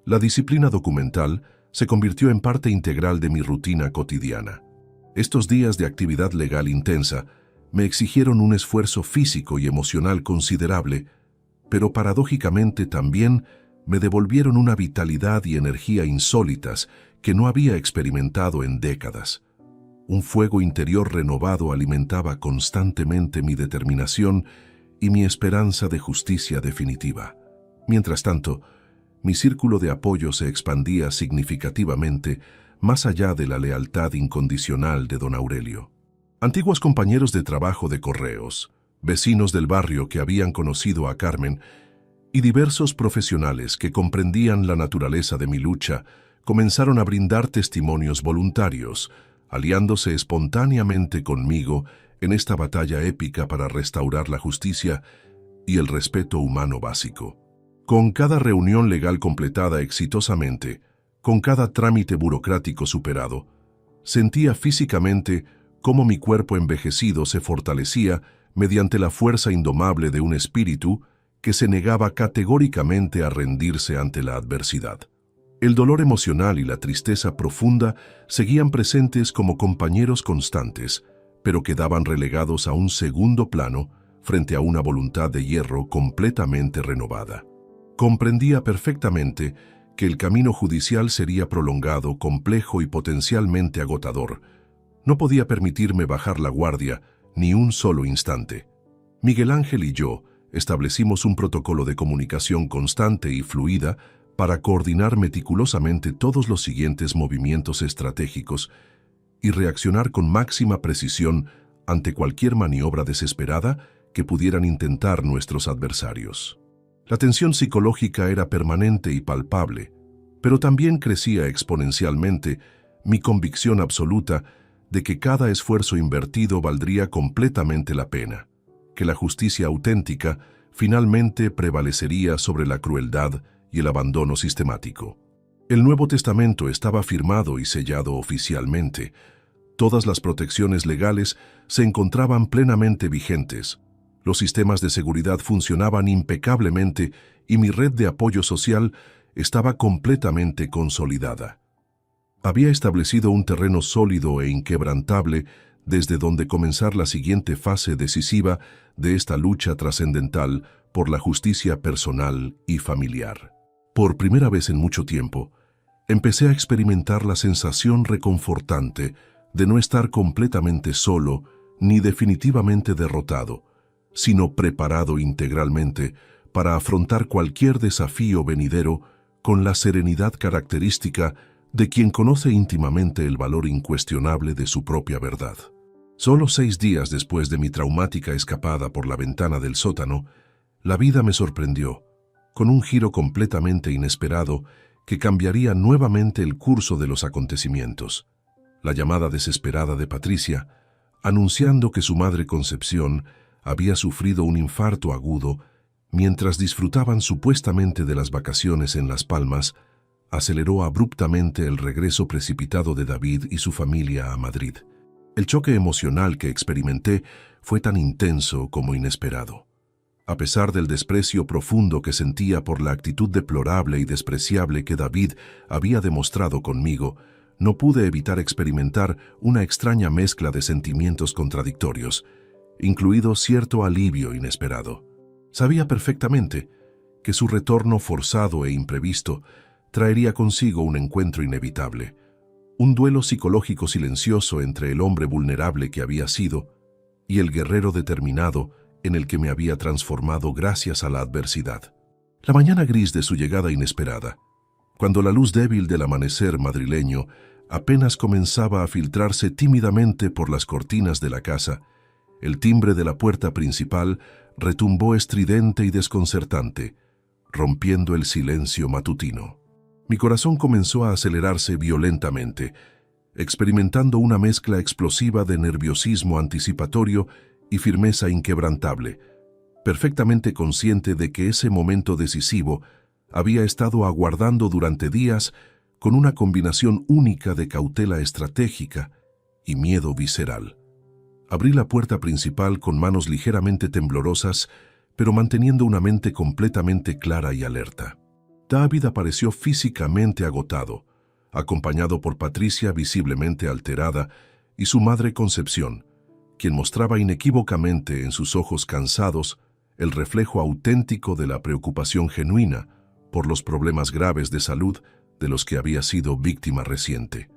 La disciplina documental se convirtió en parte integral de mi rutina cotidiana. Estos días de actividad legal intensa me exigieron un esfuerzo físico y emocional considerable, pero paradójicamente también me devolvieron una vitalidad y energía insólitas que no había experimentado en décadas. Un fuego interior renovado alimentaba constantemente mi determinación y mi esperanza de justicia definitiva. Mientras tanto, mi círculo de apoyo se expandía significativamente más allá de la lealtad incondicional de don Aurelio. Antiguos compañeros de trabajo de correos, vecinos del barrio que habían conocido a Carmen y diversos profesionales que comprendían la naturaleza de mi lucha comenzaron a brindar testimonios voluntarios, aliándose espontáneamente conmigo en esta batalla épica para restaurar la justicia y el respeto humano básico. Con cada reunión legal completada exitosamente, con cada trámite burocrático superado, sentía físicamente cómo mi cuerpo envejecido se fortalecía mediante la fuerza indomable de un espíritu que se negaba categóricamente a rendirse ante la adversidad. El dolor emocional y la tristeza profunda seguían presentes como compañeros constantes, pero quedaban relegados a un segundo plano frente a una voluntad de hierro completamente renovada. Comprendía perfectamente que el camino judicial sería prolongado, complejo y potencialmente agotador. No podía permitirme bajar la guardia ni un solo instante. Miguel Ángel y yo establecimos un protocolo de comunicación constante y fluida para coordinar meticulosamente todos los siguientes movimientos estratégicos y reaccionar con máxima precisión ante cualquier maniobra desesperada que pudieran intentar nuestros adversarios. La tensión psicológica era permanente y palpable, pero también crecía exponencialmente mi convicción absoluta de que cada esfuerzo invertido valdría completamente la pena, que la justicia auténtica finalmente prevalecería sobre la crueldad y el abandono sistemático. El Nuevo Testamento estaba firmado y sellado oficialmente. Todas las protecciones legales se encontraban plenamente vigentes. Los sistemas de seguridad funcionaban impecablemente y mi red de apoyo social estaba completamente consolidada. Había establecido un terreno sólido e inquebrantable desde donde comenzar la siguiente fase decisiva de esta lucha trascendental por la justicia personal y familiar. Por primera vez en mucho tiempo, empecé a experimentar la sensación reconfortante de no estar completamente solo ni definitivamente derrotado, sino preparado integralmente para afrontar cualquier desafío venidero con la serenidad característica de quien conoce íntimamente el valor incuestionable de su propia verdad. Solo 6 días después de mi traumática escapada por la ventana del sótano, la vida me sorprendió, con un giro completamente inesperado que cambiaría nuevamente el curso de los acontecimientos. La llamada desesperada de Patricia, anunciando que su madre Concepción había sufrido un infarto agudo mientras disfrutaban supuestamente de las vacaciones en Las Palmas, aceleró abruptamente el regreso precipitado de David y su familia a Madrid. El choque emocional que experimenté fue tan intenso como inesperado. A pesar del desprecio profundo que sentía por la actitud deplorable y despreciable que David había demostrado conmigo, no pude evitar experimentar una extraña mezcla de sentimientos contradictorios, incluido cierto alivio inesperado. Sabía perfectamente que su retorno forzado e imprevisto traería consigo un encuentro inevitable, un duelo psicológico silencioso entre el hombre vulnerable que había sido y el guerrero determinado en el que me había transformado gracias a la adversidad. La mañana gris de su llegada inesperada, cuando la luz débil del amanecer madrileño apenas comenzaba a filtrarse tímidamente por las cortinas de la casa, el timbre de la puerta principal retumbó estridente y desconcertante, rompiendo el silencio matutino. Mi corazón comenzó a acelerarse violentamente, experimentando una mezcla explosiva de nerviosismo anticipatorio y firmeza inquebrantable, perfectamente consciente de que ese momento decisivo había estado aguardando durante días con una combinación única de cautela estratégica y miedo visceral. Abrí la puerta principal con manos ligeramente temblorosas, pero manteniendo una mente completamente clara y alerta. David apareció físicamente agotado, acompañado por Patricia visiblemente alterada y su madre Concepción, quien mostraba inequívocamente en sus ojos cansados el reflejo auténtico de la preocupación genuina por los problemas graves de salud de los que había sido víctima reciente.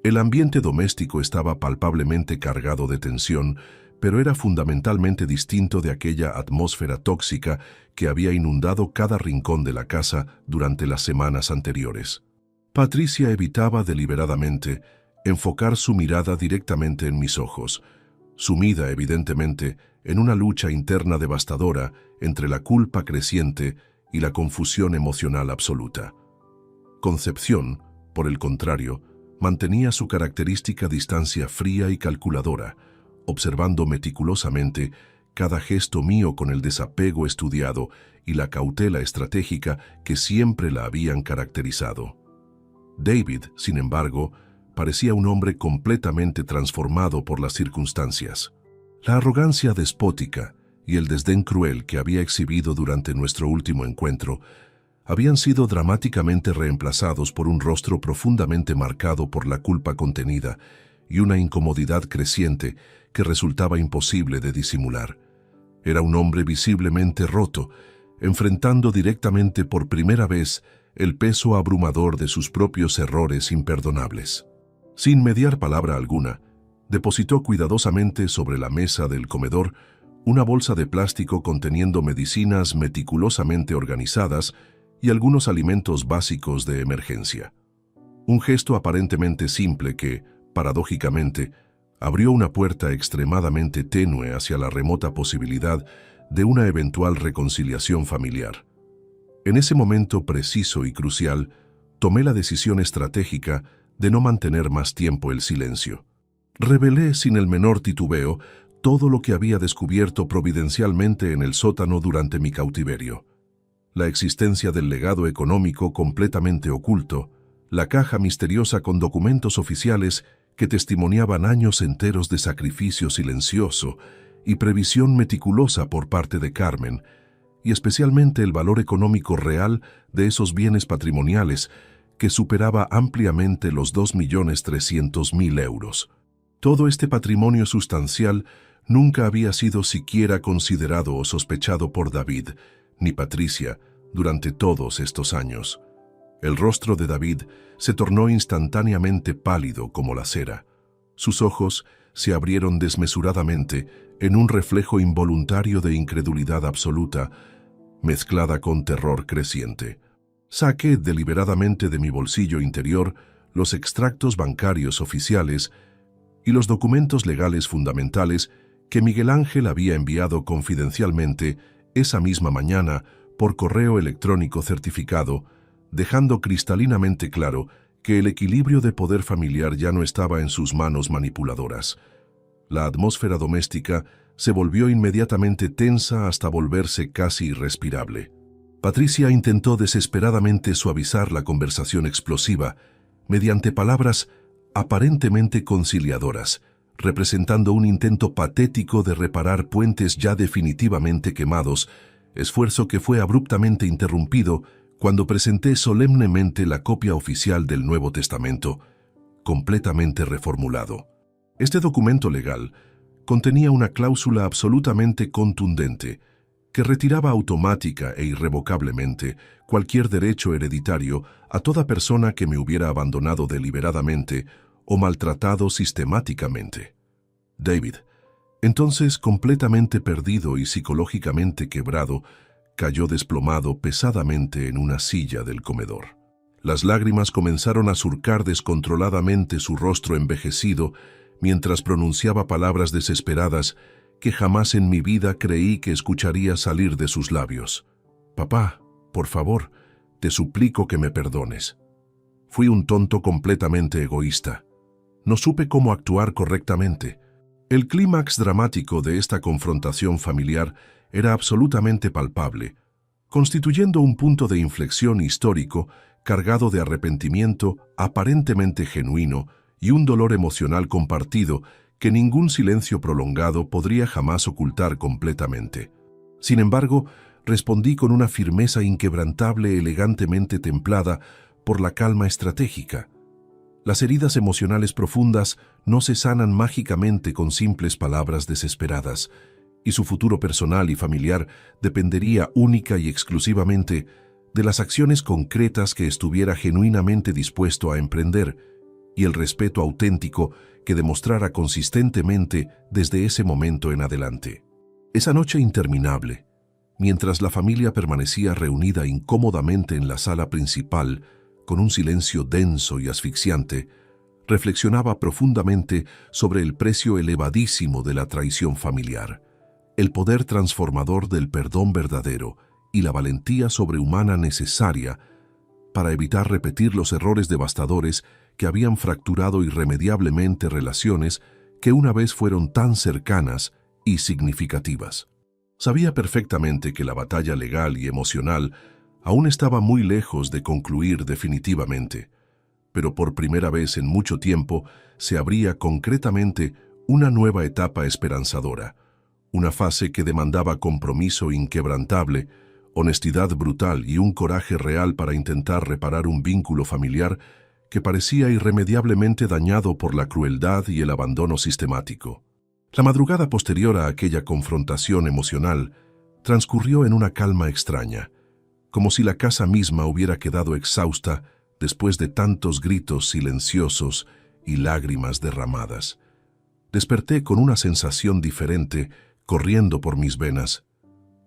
El ambiente doméstico estaba palpablemente cargado de tensión, pero era fundamentalmente distinto de aquella atmósfera tóxica que había inundado cada rincón de la casa durante las semanas anteriores. Patricia evitaba deliberadamente enfocar su mirada directamente en mis ojos, sumida evidentemente en una lucha interna devastadora entre la culpa creciente y la confusión emocional absoluta. Concepción, por el contrario, mantenía su característica distancia fría y calculadora, observando meticulosamente cada gesto mío con el desapego estudiado y la cautela estratégica que siempre la habían caracterizado. David, sin embargo, parecía un hombre completamente transformado por las circunstancias. La arrogancia despótica y el desdén cruel que había exhibido durante nuestro último encuentro habían sido dramáticamente reemplazados por un rostro profundamente marcado por la culpa contenida y una incomodidad creciente que resultaba imposible de disimular. Era un hombre visiblemente roto, enfrentando directamente por primera vez el peso abrumador de sus propios errores imperdonables. Sin mediar palabra alguna, depositó cuidadosamente sobre la mesa del comedor una bolsa de plástico conteniendo medicinas meticulosamente organizadas y algunos alimentos básicos de emergencia. Un gesto aparentemente simple que, paradójicamente, abrió una puerta extremadamente tenue hacia la remota posibilidad de una eventual reconciliación familiar. En ese momento preciso y crucial, tomé la decisión estratégica de no mantener más tiempo el silencio. Revelé sin el menor titubeo todo lo que había descubierto providencialmente en el sótano durante mi cautiverio. La existencia del legado económico completamente oculto, la caja misteriosa con documentos oficiales que testimoniaban años enteros de sacrificio silencioso y previsión meticulosa por parte de Carmen, y especialmente el valor económico real de esos bienes patrimoniales que superaba ampliamente los 2.300.000 euros. Todo este patrimonio sustancial nunca había sido siquiera considerado o sospechado por David, ni Patricia, durante todos estos años. El rostro de David se tornó instantáneamente pálido como la cera. Sus ojos se abrieron desmesuradamente en un reflejo involuntario de incredulidad absoluta, mezclada con terror creciente. Saqué deliberadamente de mi bolsillo interior los extractos bancarios oficiales y los documentos legales fundamentales que Miguel Ángel había enviado confidencialmente esa misma mañana por correo electrónico certificado, dejando cristalinamente claro que el equilibrio de poder familiar ya no estaba en sus manos manipuladoras. La atmósfera doméstica se volvió inmediatamente tensa hasta volverse casi irrespirable. Patricia intentó desesperadamente suavizar la conversación explosiva mediante palabras aparentemente conciliadoras, representando un intento patético de reparar puentes ya definitivamente quemados, esfuerzo que fue abruptamente interrumpido cuando presenté solemnemente la copia oficial del Nuevo Testamento, completamente reformulado. Este documento legal contenía una cláusula absolutamente contundente que retiraba automática e irrevocablemente cualquier derecho hereditario a toda persona que me hubiera abandonado deliberadamente o maltratado sistemáticamente. David, entonces completamente perdido y psicológicamente quebrado, cayó desplomado pesadamente en una silla del comedor. Las lágrimas comenzaron a surcar descontroladamente su rostro envejecido mientras pronunciaba palabras desesperadas que jamás en mi vida creí que escucharía salir de sus labios. «Papá, por favor, te suplico que me perdones. Fui un tonto completamente egoísta. No supe cómo actuar correctamente». El clímax dramático de esta confrontación familiar era absolutamente palpable, constituyendo un punto de inflexión histórico cargado de arrepentimiento aparentemente genuino y un dolor emocional compartido que ningún silencio prolongado podría jamás ocultar completamente. Sin embargo, respondí con una firmeza inquebrantable elegantemente templada por la calma estratégica. Las heridas emocionales profundas no se sanan mágicamente con simples palabras desesperadas, y su futuro personal y familiar dependería única y exclusivamente de las acciones concretas que estuviera genuinamente dispuesto a emprender y el respeto auténtico que demostrara consistentemente desde ese momento en adelante. Esa noche interminable, mientras la familia permanecía reunida incómodamente en la sala principal, con un silencio denso y asfixiante, reflexionaba profundamente sobre el precio elevadísimo de la traición familiar, el poder transformador del perdón verdadero y la valentía sobrehumana necesaria para evitar repetir los errores devastadores que habían fracturado irremediablemente relaciones que una vez fueron tan cercanas y significativas. Sabía perfectamente que la batalla legal y emocional aún estaba muy lejos de concluir definitivamente, pero por primera vez en mucho tiempo se abría concretamente una nueva etapa esperanzadora, una fase que demandaba compromiso inquebrantable, honestidad brutal y un coraje real para intentar reparar un vínculo familiar que parecía irremediablemente dañado por la crueldad y el abandono sistemático. La madrugada posterior a aquella confrontación emocional transcurrió en una calma extraña, como si la casa misma hubiera quedado exhausta después de tantos gritos silenciosos y lágrimas derramadas. Desperté con una sensación diferente corriendo por mis venas,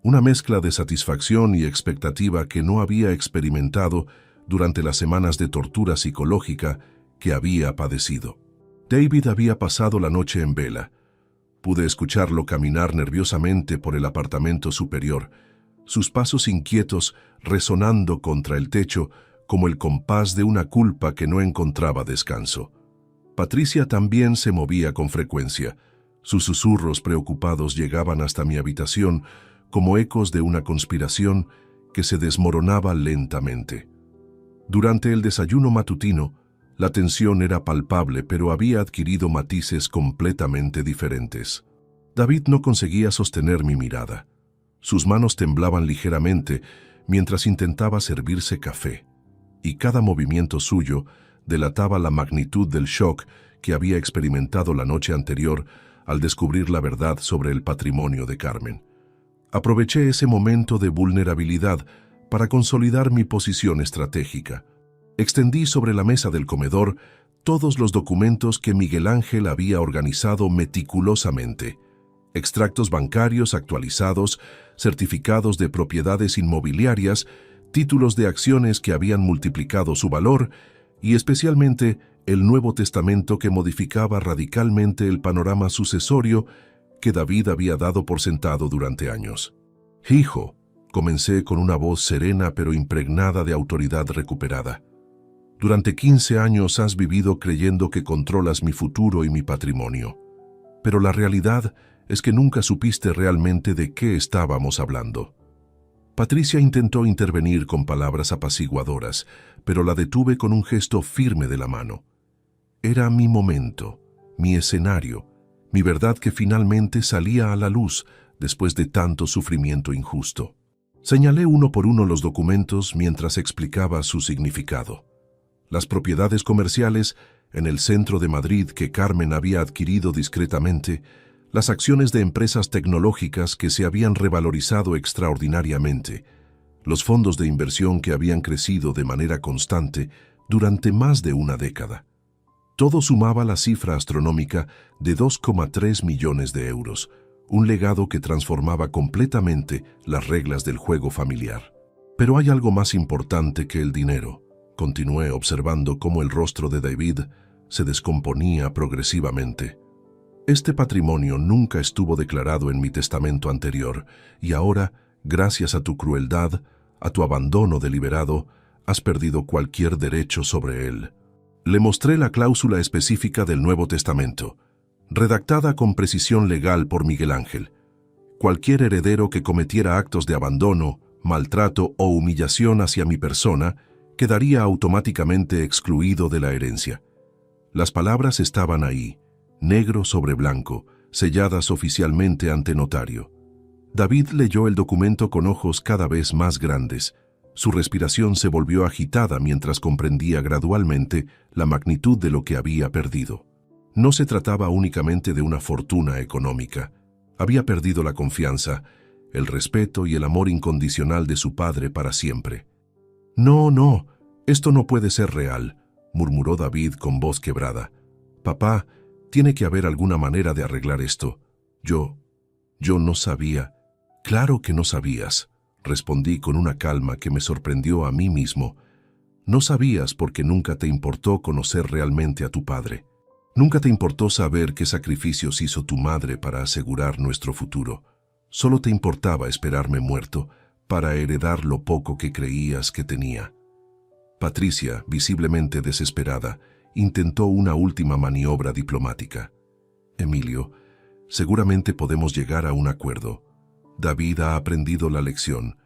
una mezcla de satisfacción y expectativa que no había experimentado durante las semanas de tortura psicológica que había padecido. David había pasado la noche en vela. Pude escucharlo caminar nerviosamente por el apartamento superior, sus pasos inquietos resonando contra el techo como el compás de una culpa que no encontraba descanso. Patricia también se movía con frecuencia. Sus susurros preocupados llegaban hasta mi habitación como ecos de una conspiración que se desmoronaba lentamente. Durante el desayuno matutino, la tensión era palpable, pero había adquirido matices completamente diferentes. David no conseguía sostener mi mirada. Sus manos temblaban ligeramente mientras intentaba servirse café, y cada movimiento suyo delataba la magnitud del shock que había experimentado la noche anterior al descubrir la verdad sobre el patrimonio de Carmen. Aproveché ese momento de vulnerabilidad para consolidar mi posición estratégica. Extendí sobre la mesa del comedor todos los documentos que Miguel Ángel había organizado meticulosamente: extractos bancarios actualizados, certificados de propiedades inmobiliarias, títulos de acciones que habían multiplicado su valor y especialmente el Nuevo Testamento que modificaba radicalmente el panorama sucesorio que David había dado por sentado durante años. «Hijo», comencé con una voz serena pero impregnada de autoridad recuperada, «durante 15 años has vivido creyendo que controlas mi futuro y mi patrimonio, pero la realidad es que nunca supiste realmente de qué estábamos hablando». Patricia intentó intervenir con palabras apaciguadoras, pero la detuve con un gesto firme de la mano. Era mi momento, mi escenario, mi verdad que finalmente salía a la luz después de tanto sufrimiento injusto. Señalé uno por uno los documentos mientras explicaba su significado. Las propiedades comerciales en el centro de Madrid que Carmen había adquirido discretamente, las acciones de empresas tecnológicas que se habían revalorizado extraordinariamente, los fondos de inversión que habían crecido de manera constante durante más de una década. Todo sumaba la cifra astronómica de 2,3 millones de euros, un legado que transformaba completamente las reglas del juego familiar. «Pero hay algo más importante que el dinero», Continué observando cómo el rostro de David se descomponía progresivamente. Este patrimonio nunca estuvo declarado en mi testamento anterior, y ahora, gracias a tu crueldad, a tu abandono deliberado, has perdido cualquier derecho sobre él. Le mostré la cláusula específica del Nuevo Testamento, redactada con precisión legal por Miguel Ángel. Cualquier heredero que cometiera actos de abandono, maltrato o humillación hacia mi persona quedaría automáticamente excluido de la herencia. Las palabras estaban ahí, negro sobre blanco, selladas oficialmente ante notario. David leyó el documento con ojos cada vez más grandes. Su respiración se volvió agitada mientras comprendía gradualmente la magnitud de lo que había perdido. No se trataba únicamente de una fortuna económica. Había perdido la confianza, el respeto y el amor incondicional de su padre para siempre. «No, no, esto no puede ser real», murmuró David con voz quebrada. «Papá, tiene que haber alguna manera de arreglar esto. Yo no sabía». «Claro que no sabías», respondí con una calma que me sorprendió a mí mismo. «No sabías porque nunca te importó conocer realmente a tu padre. Nunca te importó saber qué sacrificios hizo tu madre para asegurar nuestro futuro. Solo te importaba esperarme muerto para heredar lo poco que creías que tenía». Patricia, visiblemente desesperada, intentó una última maniobra diplomática. «Emilio, seguramente podemos llegar a un acuerdo. David ha aprendido la lección.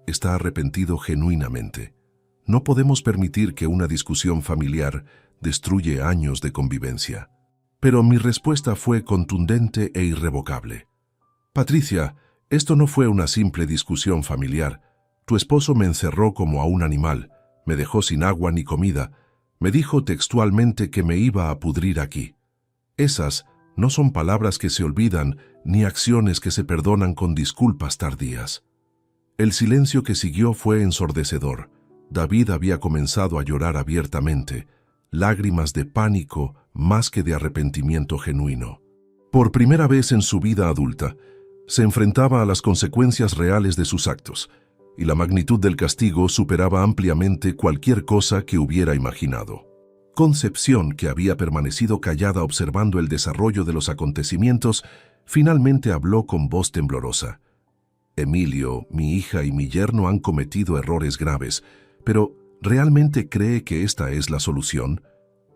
Está arrepentido genuinamente. No podemos permitir que una discusión familiar destruya años de convivencia». Pero mi respuesta fue contundente e irrevocable. «Patricia, esto no fue una simple discusión familiar. Tu esposo me encerró como a un animal, me dejó sin agua ni comida, me dijo textualmente que me iba a pudrir aquí. Esas no son palabras que se olvidan ni acciones que se perdonan con disculpas tardías». El silencio que siguió fue ensordecedor. David había comenzado a llorar abiertamente, lágrimas de pánico más que de arrepentimiento genuino. Por primera vez en su vida adulta, se enfrentaba a las consecuencias reales de sus actos, y la magnitud del castigo superaba ampliamente cualquier cosa que hubiera imaginado. Concepción, que había permanecido callada observando el desarrollo de los acontecimientos, finalmente habló con voz temblorosa. «Emilio, mi hija y mi yerno han cometido errores graves, pero ¿realmente cree que esta es la solución?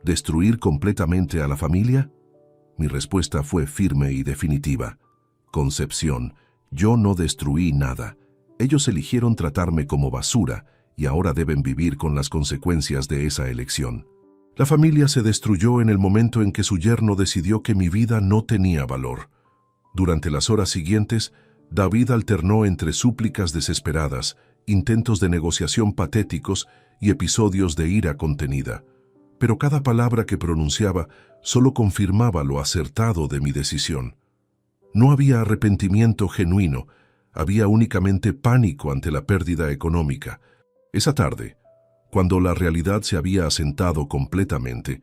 ¿Destruir completamente a la familia?». Mi respuesta fue firme y definitiva. «Concepción, yo no destruí nada. Ellos eligieron tratarme como basura y ahora deben vivir con las consecuencias de esa elección. La familia se destruyó en el momento en que su yerno decidió que mi vida no tenía valor». Durante las horas siguientes, David alternó entre súplicas desesperadas, intentos de negociación patéticos y episodios de ira contenida. Pero cada palabra que pronunciaba solo confirmaba lo acertado de mi decisión. No había arrepentimiento genuino, había únicamente pánico ante la pérdida económica. Esa tarde, cuando la realidad se había asentado completamente,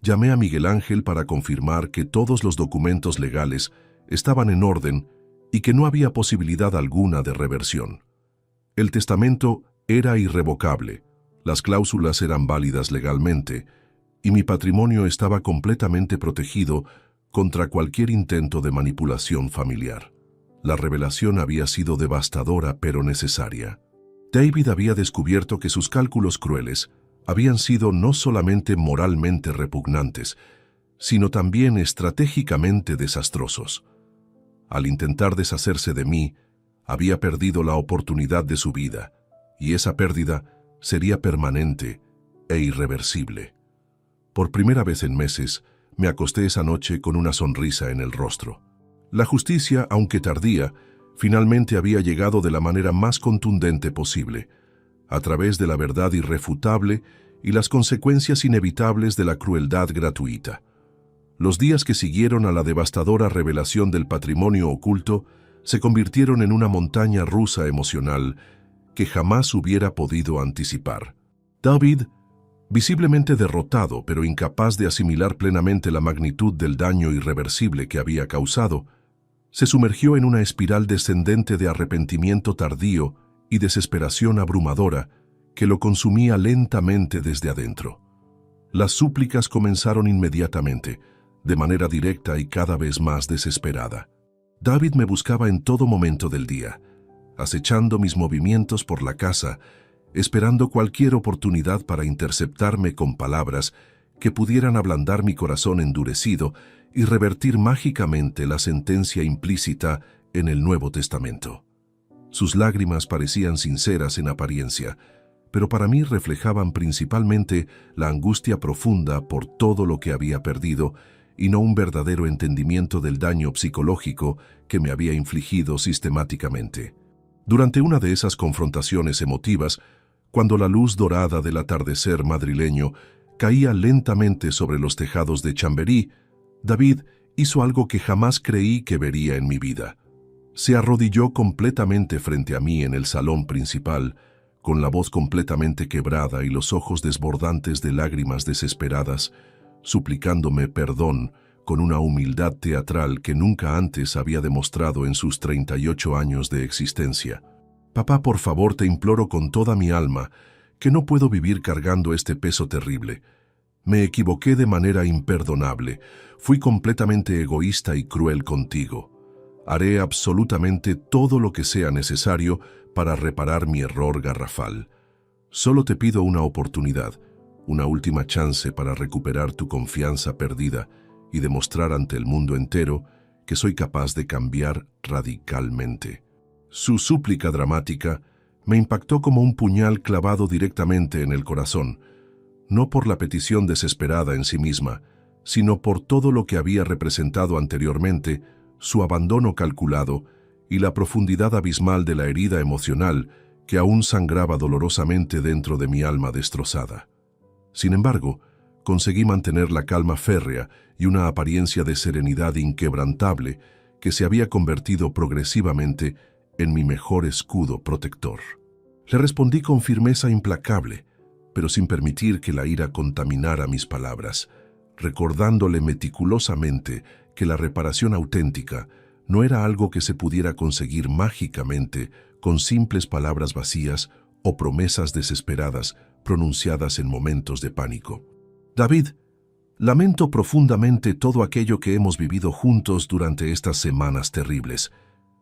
llamé a Miguel Ángel para confirmar que todos los documentos legales estaban en orden y que no había posibilidad alguna de reversión. El testamento era irrevocable, las cláusulas eran válidas legalmente, y mi patrimonio estaba completamente protegido contra cualquier intento de manipulación familiar. La revelación había sido devastadora pero necesaria. David había descubierto que sus cálculos crueles habían sido no solamente moralmente repugnantes, sino también estratégicamente desastrosos. Al intentar deshacerse de mí, había perdido la oportunidad de su vida, y esa pérdida sería permanente e irreversible. Por primera vez en meses, me acosté esa noche con una sonrisa en el rostro. La justicia, aunque tardía, finalmente había llegado de la manera más contundente posible, a través de la verdad irrefutable y las consecuencias inevitables de la crueldad gratuita. Los días que siguieron a la devastadora revelación del patrimonio oculto se convirtieron en una montaña rusa emocional que jamás hubiera podido anticipar. David, visiblemente derrotado pero incapaz de asimilar plenamente la magnitud del daño irreversible que había causado, se sumergió en una espiral descendente de arrepentimiento tardío y desesperación abrumadora que lo consumía lentamente desde adentro. Las súplicas comenzaron inmediatamente, de manera directa y cada vez más desesperada. David me buscaba en todo momento del día, acechando mis movimientos por la casa, esperando cualquier oportunidad para interceptarme con palabras que pudieran ablandar mi corazón endurecido y revertir mágicamente la sentencia implícita en el Nuevo Testamento. Sus lágrimas parecían sinceras en apariencia, pero para mí reflejaban principalmente la angustia profunda por todo lo que había perdido y no un verdadero entendimiento del daño psicológico que me había infligido sistemáticamente. Durante una de esas confrontaciones emotivas, cuando la luz dorada del atardecer madrileño caía lentamente sobre los tejados de Chamberí, David hizo algo que jamás creí que vería en mi vida. Se arrodilló completamente frente a mí en el salón principal, con la voz completamente quebrada y los ojos desbordantes de lágrimas desesperadas, suplicándome perdón con una humildad teatral que nunca antes había demostrado en sus 38 años de existencia. «Papá, por favor, te imploro con toda mi alma, que no puedo vivir cargando este peso terrible. Me equivoqué de manera imperdonable, fui completamente egoísta y cruel contigo. Haré absolutamente todo lo que sea necesario para reparar mi error garrafal. Solo te pido una oportunidad, una última chance para recuperar tu confianza perdida y demostrar ante el mundo entero que soy capaz de cambiar radicalmente». Su súplica dramática me impactó como un puñal clavado directamente en el corazón, no por la petición desesperada en sí misma, sino por todo lo que había representado anteriormente, su abandono calculado y la profundidad abismal de la herida emocional que aún sangraba dolorosamente dentro de mi alma destrozada. Sin embargo, conseguí mantener la calma férrea y una apariencia de serenidad inquebrantable que se había convertido progresivamente en mi mejor escudo protector. Le respondí con firmeza implacable, pero sin permitir que la ira contaminara mis palabras, recordándole meticulosamente que la reparación auténtica no era algo que se pudiera conseguir mágicamente con simples palabras vacías o promesas desesperadas pronunciadas en momentos de pánico. «David, lamento profundamente todo aquello que hemos vivido juntos durante estas semanas terribles,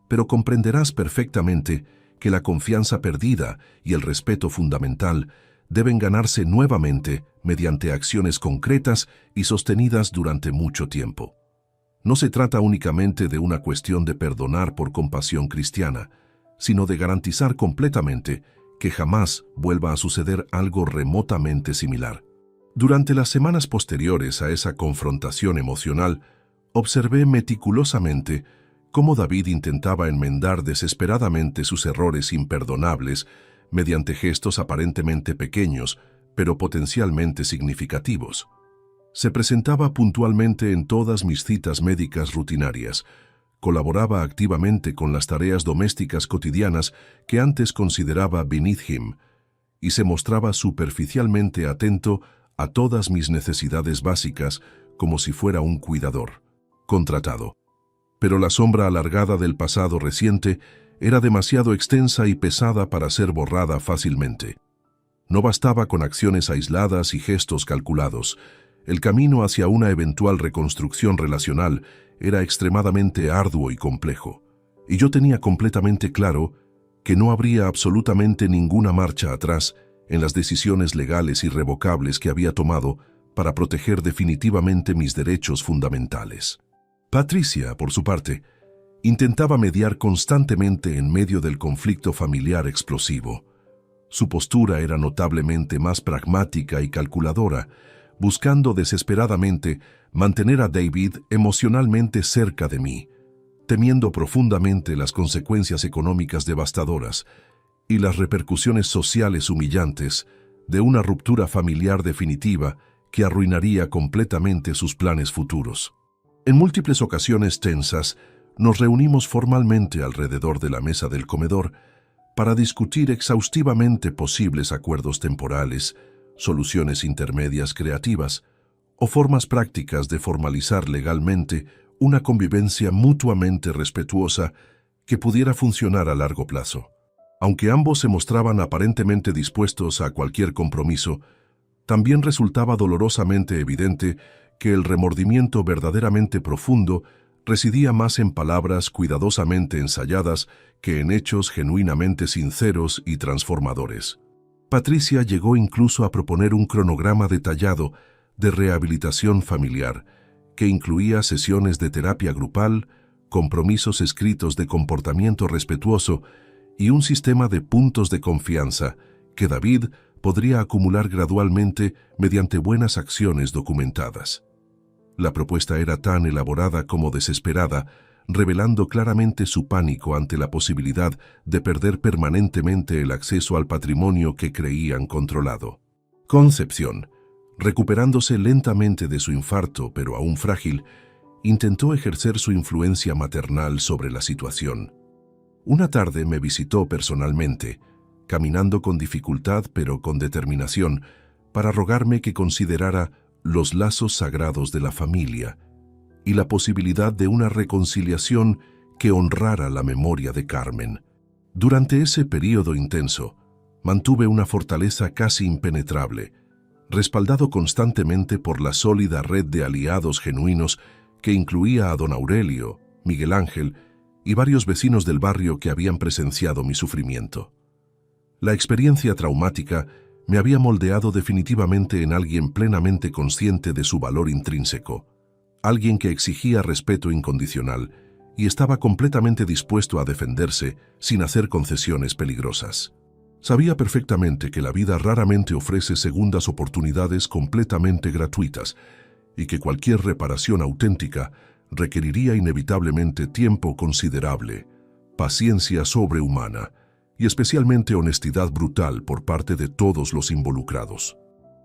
pero comprenderás perfectamente que la confianza perdida y el respeto fundamental deben ganarse nuevamente mediante acciones concretas y sostenidas durante mucho tiempo. No se trata únicamente de una cuestión de perdonar por compasión cristiana, sino de garantizar completamente que jamás vuelva a suceder algo remotamente similar». Durante las semanas posteriores a esa confrontación emocional, observé meticulosamente cómo David intentaba enmendar desesperadamente sus errores imperdonables mediante gestos aparentemente pequeños, pero potencialmente significativos. Se presentaba puntualmente en todas mis citas médicas rutinarias, colaboraba activamente con las tareas domésticas cotidianas que antes consideraba beneath him, y se mostraba superficialmente atento a todas mis necesidades básicas como si fuera un cuidador contratado. Pero la sombra alargada del pasado reciente era demasiado extensa y pesada para ser borrada fácilmente. No bastaba con acciones aisladas y gestos calculados. El camino hacia una eventual reconstrucción relacional era extremadamente arduo y complejo, y yo tenía completamente claro que no habría absolutamente ninguna marcha atrás en las decisiones legales irrevocables que había tomado para proteger definitivamente mis derechos fundamentales. Patricia, por su parte, intentaba mediar constantemente en medio del conflicto familiar explosivo. Su postura era notablemente más pragmática y calculadora, buscando desesperadamente mantener a David emocionalmente cerca de mí, temiendo profundamente las consecuencias económicas devastadoras y las repercusiones sociales humillantes de una ruptura familiar definitiva que arruinaría completamente sus planes futuros. En múltiples ocasiones tensas, nos reunimos formalmente alrededor de la mesa del comedor para discutir exhaustivamente posibles acuerdos temporales, soluciones intermedias creativas o formas prácticas de formalizar legalmente una convivencia mutuamente respetuosa que pudiera funcionar a largo plazo. Aunque ambos se mostraban aparentemente dispuestos a cualquier compromiso, también resultaba dolorosamente evidente que el remordimiento verdaderamente profundo residía más en palabras cuidadosamente ensayadas que en hechos genuinamente sinceros y transformadores. Patricia llegó incluso a proponer un cronograma detallado de rehabilitación familiar, que incluía sesiones de terapia grupal, compromisos escritos de comportamiento respetuoso y un sistema de puntos de confianza que David podría acumular gradualmente mediante buenas acciones documentadas. La propuesta era tan elaborada como desesperada, revelando claramente su pánico ante la posibilidad de perder permanentemente el acceso al patrimonio que creían controlado. Concepción, recuperándose lentamente de su infarto, pero aún frágil, intentó ejercer su influencia maternal sobre la situación. Una tarde me visitó personalmente, caminando con dificultad pero con determinación, para rogarme que considerara los lazos sagrados de la familia y la posibilidad de una reconciliación que honrara la memoria de Carmen. Durante ese período intenso, mantuve una fortaleza casi impenetrable, respaldado constantemente por la sólida red de aliados genuinos que incluía a don Aurelio, Miguel Ángel y varios vecinos del barrio que habían presenciado mi sufrimiento. La experiencia traumática me había moldeado definitivamente en alguien plenamente consciente de su valor intrínseco, alguien que exigía respeto incondicional y estaba completamente dispuesto a defenderse sin hacer concesiones peligrosas. Sabía perfectamente que la vida raramente ofrece segundas oportunidades completamente gratuitas y que cualquier reparación auténtica requeriría inevitablemente tiempo considerable, paciencia sobrehumana y especialmente honestidad brutal por parte de todos los involucrados.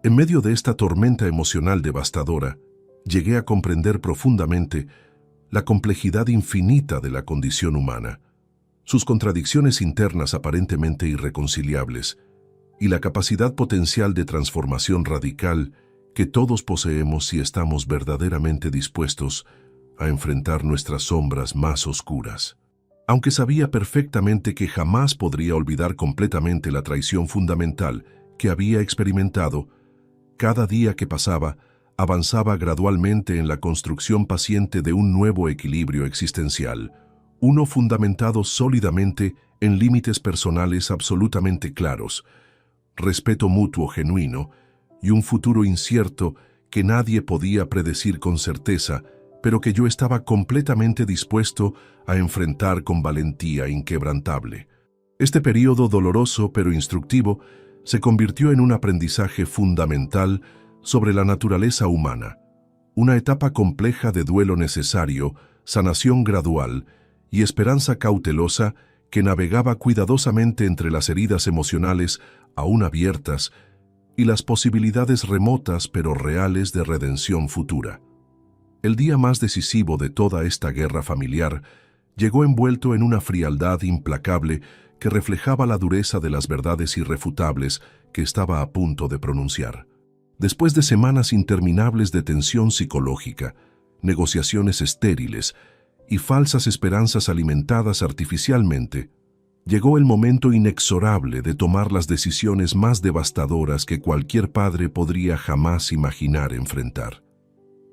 En medio de esta tormenta emocional devastadora, llegué a comprender profundamente la complejidad infinita de la condición humana, sus contradicciones internas aparentemente irreconciliables y la capacidad potencial de transformación radical que todos poseemos si estamos verdaderamente dispuestos a enfrentar nuestras sombras más oscuras. Aunque sabía perfectamente que jamás podría olvidar completamente la traición fundamental que había experimentado, cada día que pasaba avanzaba gradualmente en la construcción paciente de un nuevo equilibrio existencial, uno fundamentado sólidamente en límites personales absolutamente claros, respeto mutuo genuino y un futuro incierto que nadie podía predecir con certeza, pero que yo estaba completamente dispuesto a enfrentar con valentía inquebrantable. Este período doloroso pero instructivo se convirtió en un aprendizaje fundamental sobre la naturaleza humana, una etapa compleja de duelo necesario, sanación gradual y esperanza cautelosa que navegaba cuidadosamente entre las heridas emocionales aún abiertas y las posibilidades remotas pero reales de redención futura. El día más decisivo de toda esta guerra familiar llegó envuelto en una frialdad implacable que reflejaba la dureza de las verdades irrefutables que estaba a punto de pronunciar. Después de semanas interminables de tensión psicológica, negociaciones estériles y falsas esperanzas alimentadas artificialmente, llegó el momento inexorable de tomar las decisiones más devastadoras que cualquier padre podría jamás imaginar enfrentar.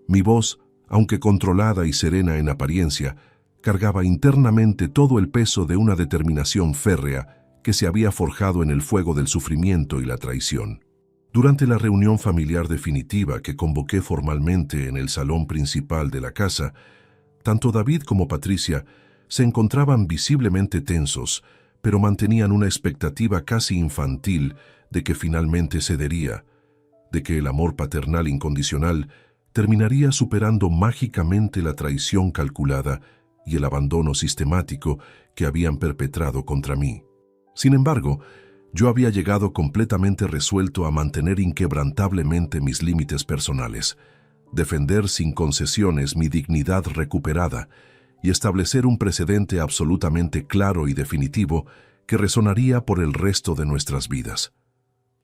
Mi voz, aunque controlada y serena en apariencia, cargaba internamente todo el peso de una determinación férrea que se había forjado en el fuego del sufrimiento y la traición. Durante la reunión familiar definitiva que convoqué formalmente en el salón principal de la casa, tanto David como Patricia se encontraban visiblemente tensos, pero mantenían una expectativa casi infantil de que finalmente cedería, de que el amor paternal incondicional terminaría superando mágicamente la traición calculada y el abandono sistemático que habían perpetrado contra mí. Sin embargo, yo había llegado completamente resuelto a mantener inquebrantablemente mis límites personales, defender sin concesiones mi dignidad recuperada y establecer un precedente absolutamente claro y definitivo que resonaría por el resto de nuestras vidas.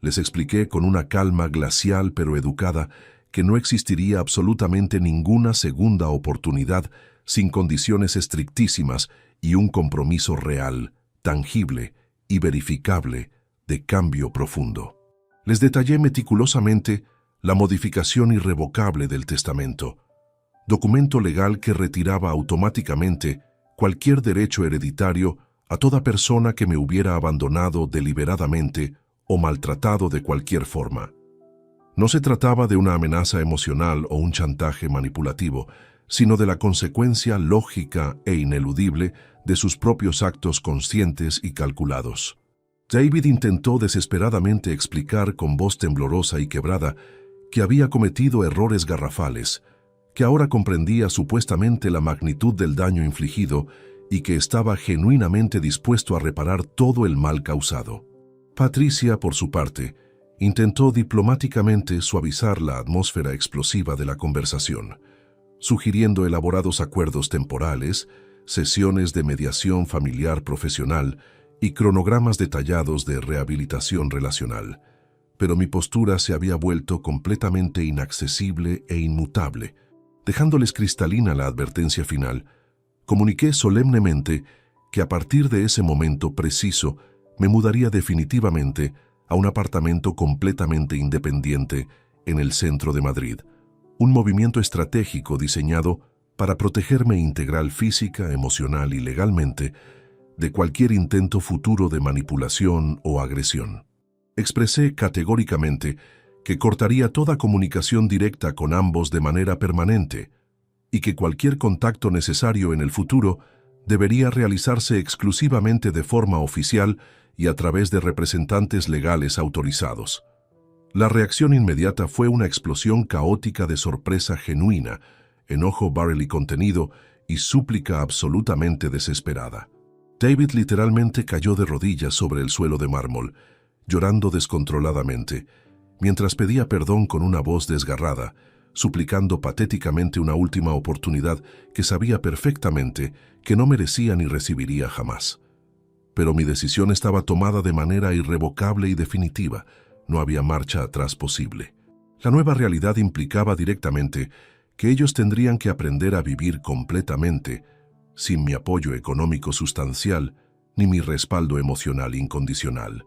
Les expliqué con una calma glacial pero educada que no existiría absolutamente ninguna segunda oportunidad sin condiciones estrictísimas y un compromiso real, tangible y verificable de cambio profundo. Les detallé meticulosamente la modificación irrevocable del testamento, documento legal que retiraba automáticamente cualquier derecho hereditario a toda persona que me hubiera abandonado deliberadamente o maltratado de cualquier forma. No se trataba de una amenaza emocional o un chantaje manipulativo, sino de la consecuencia lógica e ineludible de sus propios actos conscientes y calculados. David intentó desesperadamente explicar con voz temblorosa y quebrada que había cometido errores garrafales, que ahora comprendía supuestamente la magnitud del daño infligido y que estaba genuinamente dispuesto a reparar todo el mal causado. Patricia, por su parte, intentó diplomáticamente suavizar la atmósfera explosiva de la conversación, sugiriendo elaborados acuerdos temporales, sesiones de mediación familiar profesional y cronogramas detallados de rehabilitación relacional. Pero mi postura se había vuelto completamente inaccesible e inmutable. Dejándoles cristalina la advertencia final, comuniqué solemnemente que a partir de ese momento preciso me mudaría definitivamente a un apartamento completamente independiente en el centro de Madrid, un movimiento estratégico diseñado para protegerme integral física, emocional y legalmente de cualquier intento futuro de manipulación o agresión. Expresé categóricamente que cortaría toda comunicación directa con ambos de manera permanente y que cualquier contacto necesario en el futuro debería realizarse exclusivamente de forma oficial y a través de representantes legales autorizados. La reacción inmediata fue una explosión caótica de sorpresa genuina, enojo barely contenido y súplica absolutamente desesperada. David literalmente cayó de rodillas sobre el suelo de mármol, llorando descontroladamente, mientras pedía perdón con una voz desgarrada, suplicando patéticamente una última oportunidad que sabía perfectamente que no merecía ni recibiría jamás. Pero mi decisión estaba tomada de manera irrevocable y definitiva. No había marcha atrás posible. La nueva realidad implicaba directamente que ellos tendrían que aprender a vivir completamente, sin mi apoyo económico sustancial ni mi respaldo emocional incondicional.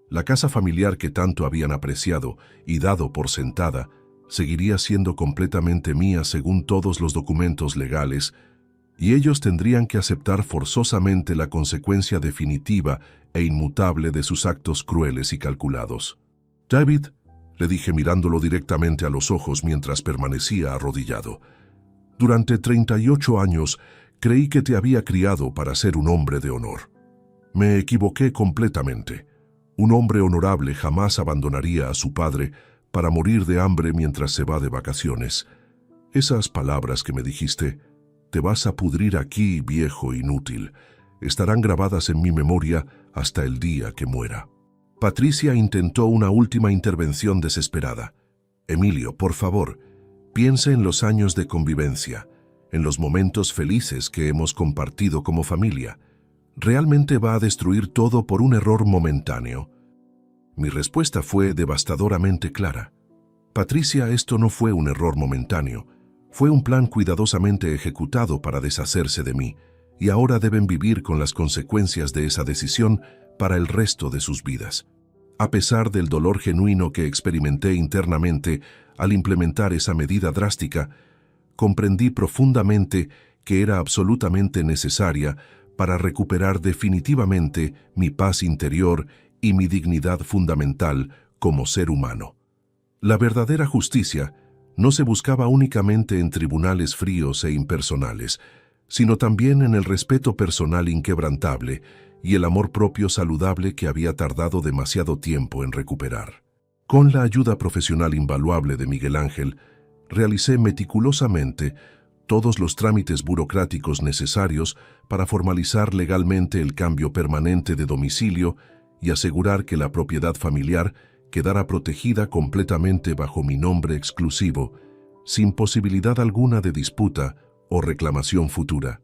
La casa familiar que tanto habían apreciado y dado por sentada seguiría siendo completamente mía según todos los documentos legales, y ellos tendrían que aceptar forzosamente la consecuencia definitiva e inmutable de sus actos crueles y calculados. «David», le dije mirándolo directamente a los ojos mientras permanecía arrodillado, «durante 38 años creí que te había criado para ser un hombre de honor. Me equivoqué completamente. Un hombre honorable jamás abandonaría a su padre para morir de hambre mientras se va de vacaciones. Esas palabras que me dijiste, «te vas a pudrir aquí, viejo inútil», estarán grabadas en mi memoria hasta el día que muera. Patricia intentó una última intervención desesperada. «Emilio, por favor, piensa en los años de convivencia, en los momentos felices que hemos compartido como familia. ¿Realmente va a destruir todo por un error momentáneo?» Mi respuesta fue devastadoramente clara. «Patricia, esto no fue un error momentáneo. Fue un plan cuidadosamente ejecutado para deshacerse de mí, y ahora deben vivir con las consecuencias de esa decisión para el resto de sus vidas. A pesar del dolor genuino que experimenté internamente al implementar esa medida drástica, comprendí profundamente que era absolutamente necesaria para recuperar definitivamente mi paz interior y mi dignidad fundamental como ser humano. La verdadera justicia no se buscaba únicamente en tribunales fríos e impersonales, sino también en el respeto personal inquebrantable y el amor propio saludable que había tardado demasiado tiempo en recuperar. Con la ayuda profesional invaluable de Miguel Ángel, realicé meticulosamente todos los trámites burocráticos necesarios para formalizar legalmente el cambio permanente de domicilio y asegurar que la propiedad familiar quedara protegida completamente bajo mi nombre exclusivo, sin posibilidad alguna de disputa o reclamación futura.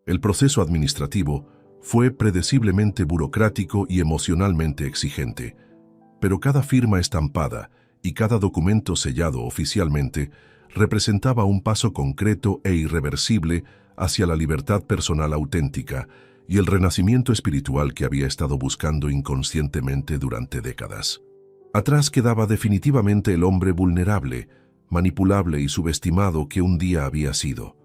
El proceso administrativo fue predeciblemente burocrático y emocionalmente exigente, pero cada firma estampada y cada documento sellado oficialmente representaba un paso concreto e irreversible hacia la libertad personal auténtica, y el renacimiento espiritual que había estado buscando inconscientemente durante décadas. Atrás quedaba definitivamente el hombre vulnerable, manipulable y subestimado que un día había sido.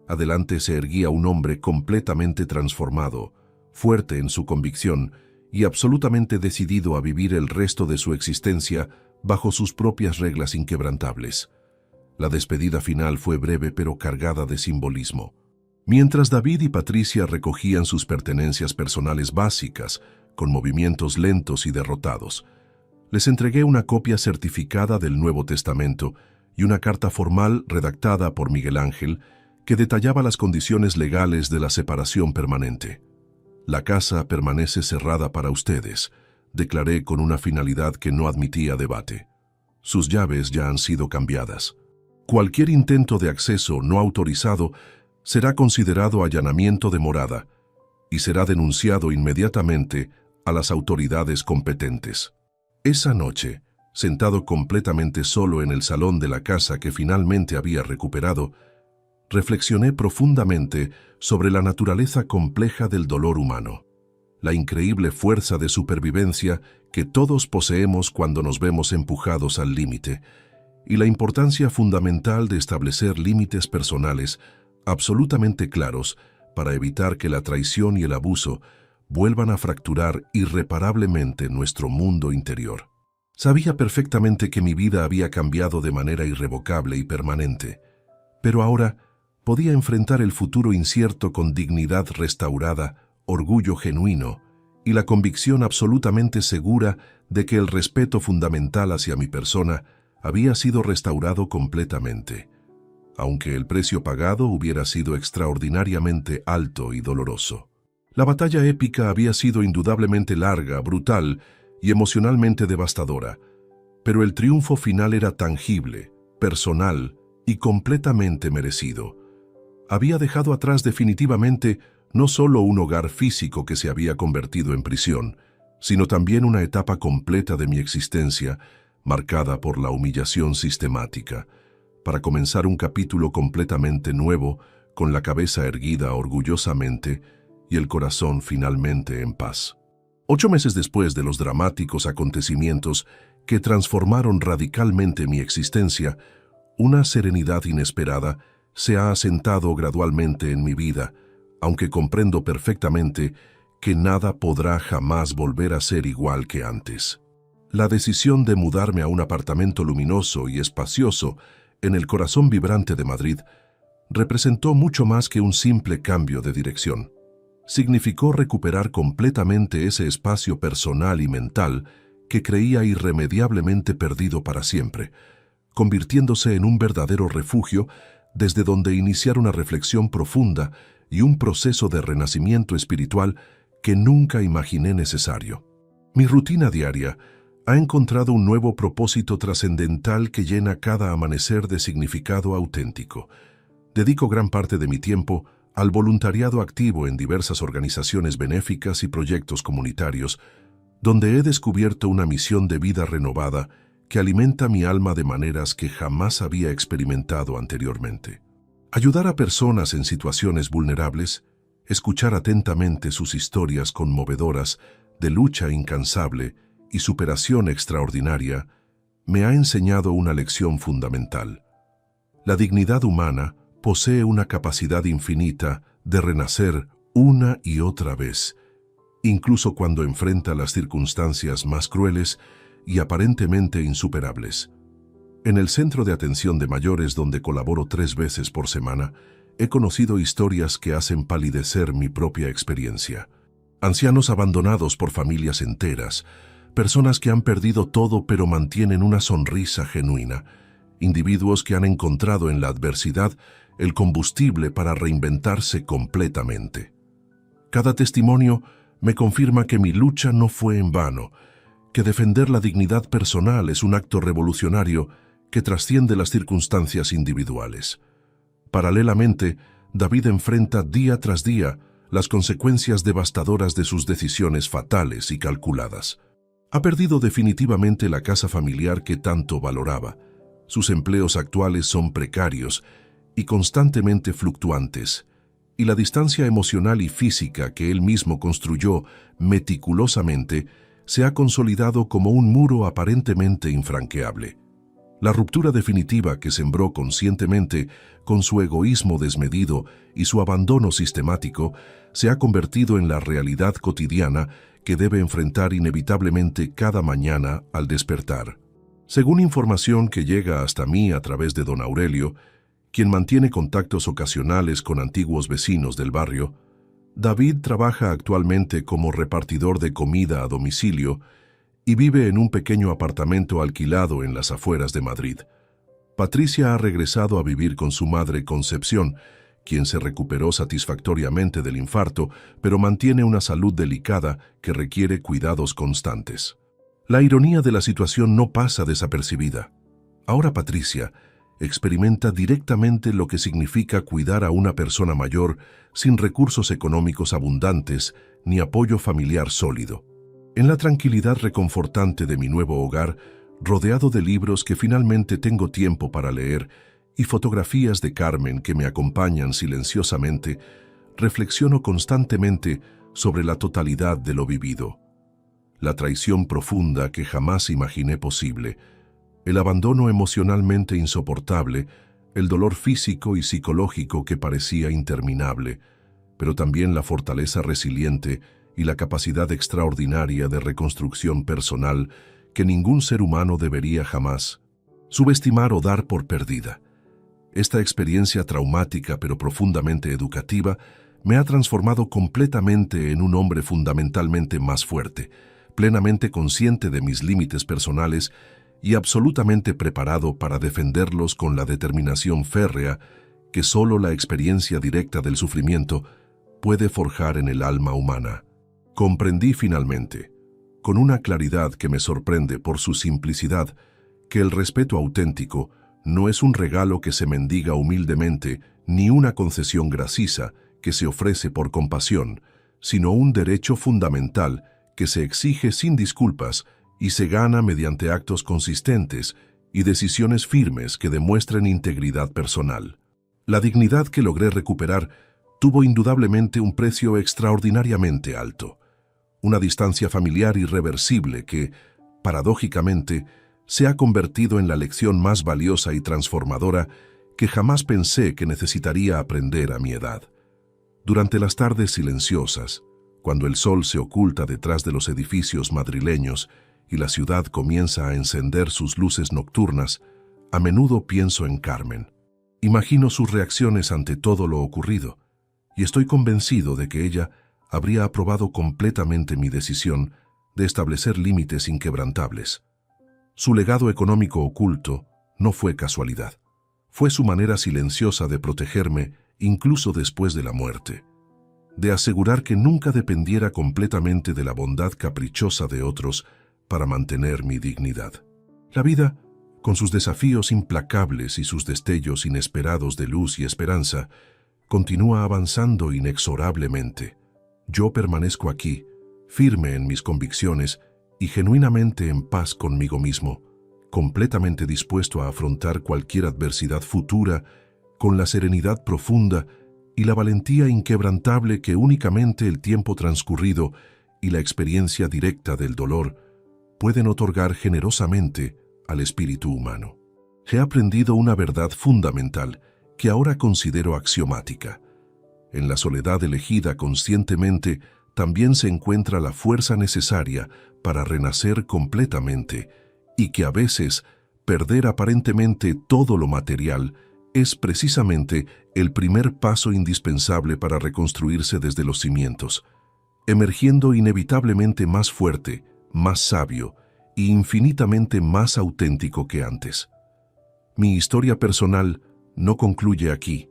Adelante se erguía un hombre completamente transformado, fuerte en su convicción y absolutamente decidido a vivir el resto de su existencia bajo sus propias reglas inquebrantables. La despedida final fue breve pero cargada de simbolismo. Mientras David y Patricia recogían sus pertenencias personales básicas, con movimientos lentos y derrotados, les entregué una copia certificada del Nuevo Testamento y una carta formal redactada por Miguel Ángel que detallaba las condiciones legales de la separación permanente. La casa permanece cerrada para ustedes, declaré con una finalidad que no admitía debate. Sus llaves ya han sido cambiadas. Cualquier intento de acceso no autorizado será considerado allanamiento de morada y será denunciado inmediatamente a las autoridades competentes. Esa noche, sentado completamente solo en el salón de la casa que finalmente había recuperado, reflexioné profundamente sobre la naturaleza compleja del dolor humano, la increíble fuerza de supervivencia que todos poseemos cuando nos vemos empujados al límite, y la importancia fundamental de establecer límites personales absolutamente claros para evitar que la traición y el abuso vuelvan a fracturar irreparablemente nuestro mundo interior. Sabía perfectamente que mi vida había cambiado de manera irrevocable y permanente, pero ahora podía enfrentar el futuro incierto con dignidad restaurada, orgullo genuino y la convicción absolutamente segura de que el respeto fundamental hacia mi persona había sido restaurado completamente, aunque el precio pagado hubiera sido extraordinariamente alto y doloroso. La batalla épica había sido indudablemente larga, brutal y emocionalmente devastadora, pero el triunfo final era tangible, personal y completamente merecido. Había dejado atrás definitivamente no solo un hogar físico que se había convertido en prisión, sino también una etapa completa de mi existencia, marcada por la humillación sistemática, para comenzar un capítulo completamente nuevo, con la cabeza erguida orgullosamente y el corazón finalmente en paz. 8 meses después de los dramáticos acontecimientos que transformaron radicalmente mi existencia, una serenidad inesperada se ha asentado gradualmente en mi vida, aunque comprendo perfectamente que nada podrá jamás volver a ser igual que antes. La decisión de mudarme a un apartamento luminoso y espacioso en el corazón vibrante de Madrid representó mucho más que un simple cambio de dirección. Significó recuperar completamente ese espacio personal y mental que creía irremediablemente perdido para siempre, convirtiéndose en un verdadero refugio desde donde iniciar una reflexión profunda y un proceso de renacimiento espiritual que nunca imaginé necesario. Mi rutina diaria ha encontrado un nuevo propósito trascendental que llena cada amanecer de significado auténtico. Dedico gran parte de mi tiempo al voluntariado activo en diversas organizaciones benéficas y proyectos comunitarios, donde he descubierto una misión de vida renovada que alimenta mi alma de maneras que jamás había experimentado anteriormente. Ayudar a personas en situaciones vulnerables, escuchar atentamente sus historias conmovedoras de lucha incansable y superación extraordinaria, me ha enseñado una lección fundamental. La dignidad humana posee una capacidad infinita de renacer una y otra vez, incluso cuando enfrenta las circunstancias más crueles y aparentemente insuperables. En el Centro de Atención de Mayores, donde colaboro 3 veces por semana, he conocido historias que hacen palidecer mi propia experiencia. Ancianos abandonados por familias enteras, personas que han perdido todo pero mantienen una sonrisa genuina, individuos que han encontrado en la adversidad el combustible para reinventarse completamente. Cada testimonio me confirma que mi lucha no fue en vano, que defender la dignidad personal es un acto revolucionario que trasciende las circunstancias individuales. Paralelamente, David enfrenta día tras día las consecuencias devastadoras de sus decisiones fatales y calculadas. Ha perdido definitivamente la casa familiar que tanto valoraba. Sus empleos actuales son precarios y constantemente fluctuantes, y la distancia emocional y física que él mismo construyó meticulosamente se ha consolidado como un muro aparentemente infranqueable. La ruptura definitiva que sembró conscientemente con su egoísmo desmedido y su abandono sistemático se ha convertido en la realidad cotidiana que debe enfrentar inevitablemente cada mañana al despertar. Según información que llega hasta mí a través de don Aurelio, quien mantiene contactos ocasionales con antiguos vecinos del barrio, David trabaja actualmente como repartidor de comida a domicilio y vive en un pequeño apartamento alquilado en las afueras de Madrid. Patricia ha regresado a vivir con su madre Concepción, quien se recuperó satisfactoriamente del infarto, pero mantiene una salud delicada que requiere cuidados constantes. La ironía de la situación no pasa desapercibida. Ahora Patricia experimenta directamente lo que significa cuidar a una persona mayor sin recursos económicos abundantes ni apoyo familiar sólido. En la tranquilidad reconfortante de mi nuevo hogar, rodeado de libros que finalmente tengo tiempo para leer y fotografías de Carmen que me acompañan silenciosamente, reflexiono constantemente sobre la totalidad de lo vivido. La traición profunda que jamás imaginé posible, el abandono emocionalmente insoportable, el dolor físico y psicológico que parecía interminable, pero también la fortaleza resiliente y la capacidad extraordinaria de reconstrucción personal que ningún ser humano debería jamás subestimar o dar por perdida. Esta experiencia traumática pero profundamente educativa me ha transformado completamente en un hombre fundamentalmente más fuerte, plenamente consciente de mis límites personales y absolutamente preparado para defenderlos con la determinación férrea que solo la experiencia directa del sufrimiento puede forjar en el alma humana. Comprendí finalmente, con una claridad que me sorprende por su simplicidad, que el respeto auténtico no es un regalo que se mendiga humildemente ni una concesión graciosa que se ofrece por compasión, sino un derecho fundamental que se exige sin disculpas y se gana mediante actos consistentes y decisiones firmes que demuestren integridad personal. La dignidad que logré recuperar tuvo indudablemente un precio extraordinariamente alto, una distancia familiar irreversible que, paradójicamente, se ha convertido en la lección más valiosa y transformadora que jamás pensé que necesitaría aprender a mi edad. Durante las tardes silenciosas, cuando el sol se oculta detrás de los edificios madrileños y la ciudad comienza a encender sus luces nocturnas, a menudo pienso en Carmen. Imagino sus reacciones ante todo lo ocurrido, y estoy convencido de que ella habría aprobado completamente mi decisión de establecer límites inquebrantables. Su legado económico oculto no fue casualidad. Fue su manera silenciosa de protegerme incluso después de la muerte, de asegurar que nunca dependiera completamente de la bondad caprichosa de otros para mantener mi dignidad. La vida, con sus desafíos implacables y sus destellos inesperados de luz y esperanza, continúa avanzando inexorablemente. Yo permanezco aquí, firme en mis convicciones y genuinamente en paz conmigo mismo, completamente dispuesto a afrontar cualquier adversidad futura con la serenidad profunda y la valentía inquebrantable que únicamente el tiempo transcurrido y la experiencia directa del dolor pueden otorgar generosamente al espíritu humano. He aprendido una verdad fundamental que ahora considero axiomática. En la soledad elegida conscientemente también se encuentra la fuerza necesaria para renacer completamente y que a veces perder aparentemente todo lo material es precisamente el primer paso indispensable para reconstruirse desde los cimientos, emergiendo inevitablemente más fuerte, más sabio y infinitamente más auténtico que antes. Mi historia personal no concluye aquí,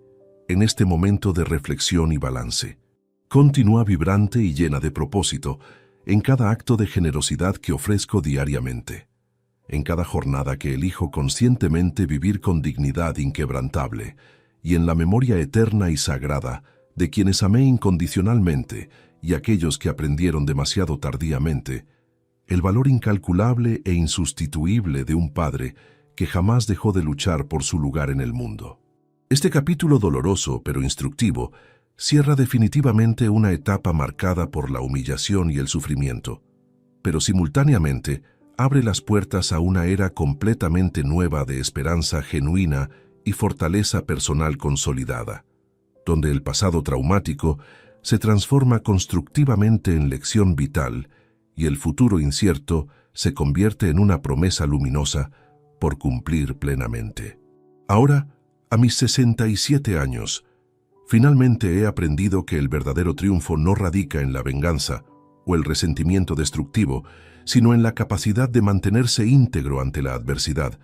en este momento de reflexión y balance. Continúa vibrante y llena de propósito en cada acto de generosidad que ofrezco diariamente, en cada jornada que elijo conscientemente vivir con dignidad inquebrantable y en la memoria eterna y sagrada de quienes amé incondicionalmente y aquellos que aprendieron demasiado tardíamente el valor incalculable e insustituible de un padre que jamás dejó de luchar por su lugar en el mundo. Este capítulo doloroso pero instructivo cierra definitivamente una etapa marcada por la humillación y el sufrimiento, pero simultáneamente abre las puertas a una era completamente nueva de esperanza genuina y fortaleza personal consolidada, donde el pasado traumático se transforma constructivamente en lección vital y el futuro incierto se convierte en una promesa luminosa por cumplir plenamente. Ahora, a mis 67 años, finalmente he aprendido que el verdadero triunfo no radica en la venganza o el resentimiento destructivo, sino en la capacidad de mantenerse íntegro ante la adversidad,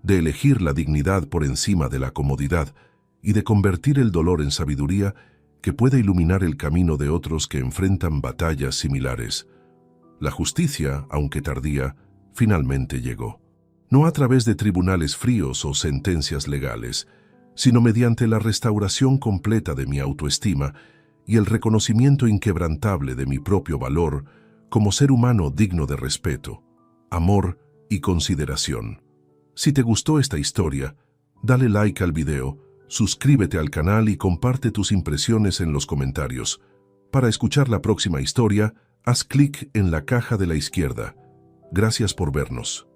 de elegir la dignidad por encima de la comodidad y de convertir el dolor en sabiduría que puede iluminar el camino de otros que enfrentan batallas similares. La justicia, aunque tardía, finalmente llegó. No a través de tribunales fríos o sentencias legales, sino mediante la restauración completa de mi autoestima y el reconocimiento inquebrantable de mi propio valor como ser humano digno de respeto, amor y consideración. Si te gustó esta historia, dale like al video, suscríbete al canal y comparte tus impresiones en los comentarios. Para escuchar la próxima historia, haz clic en la caja de la izquierda. Gracias por vernos.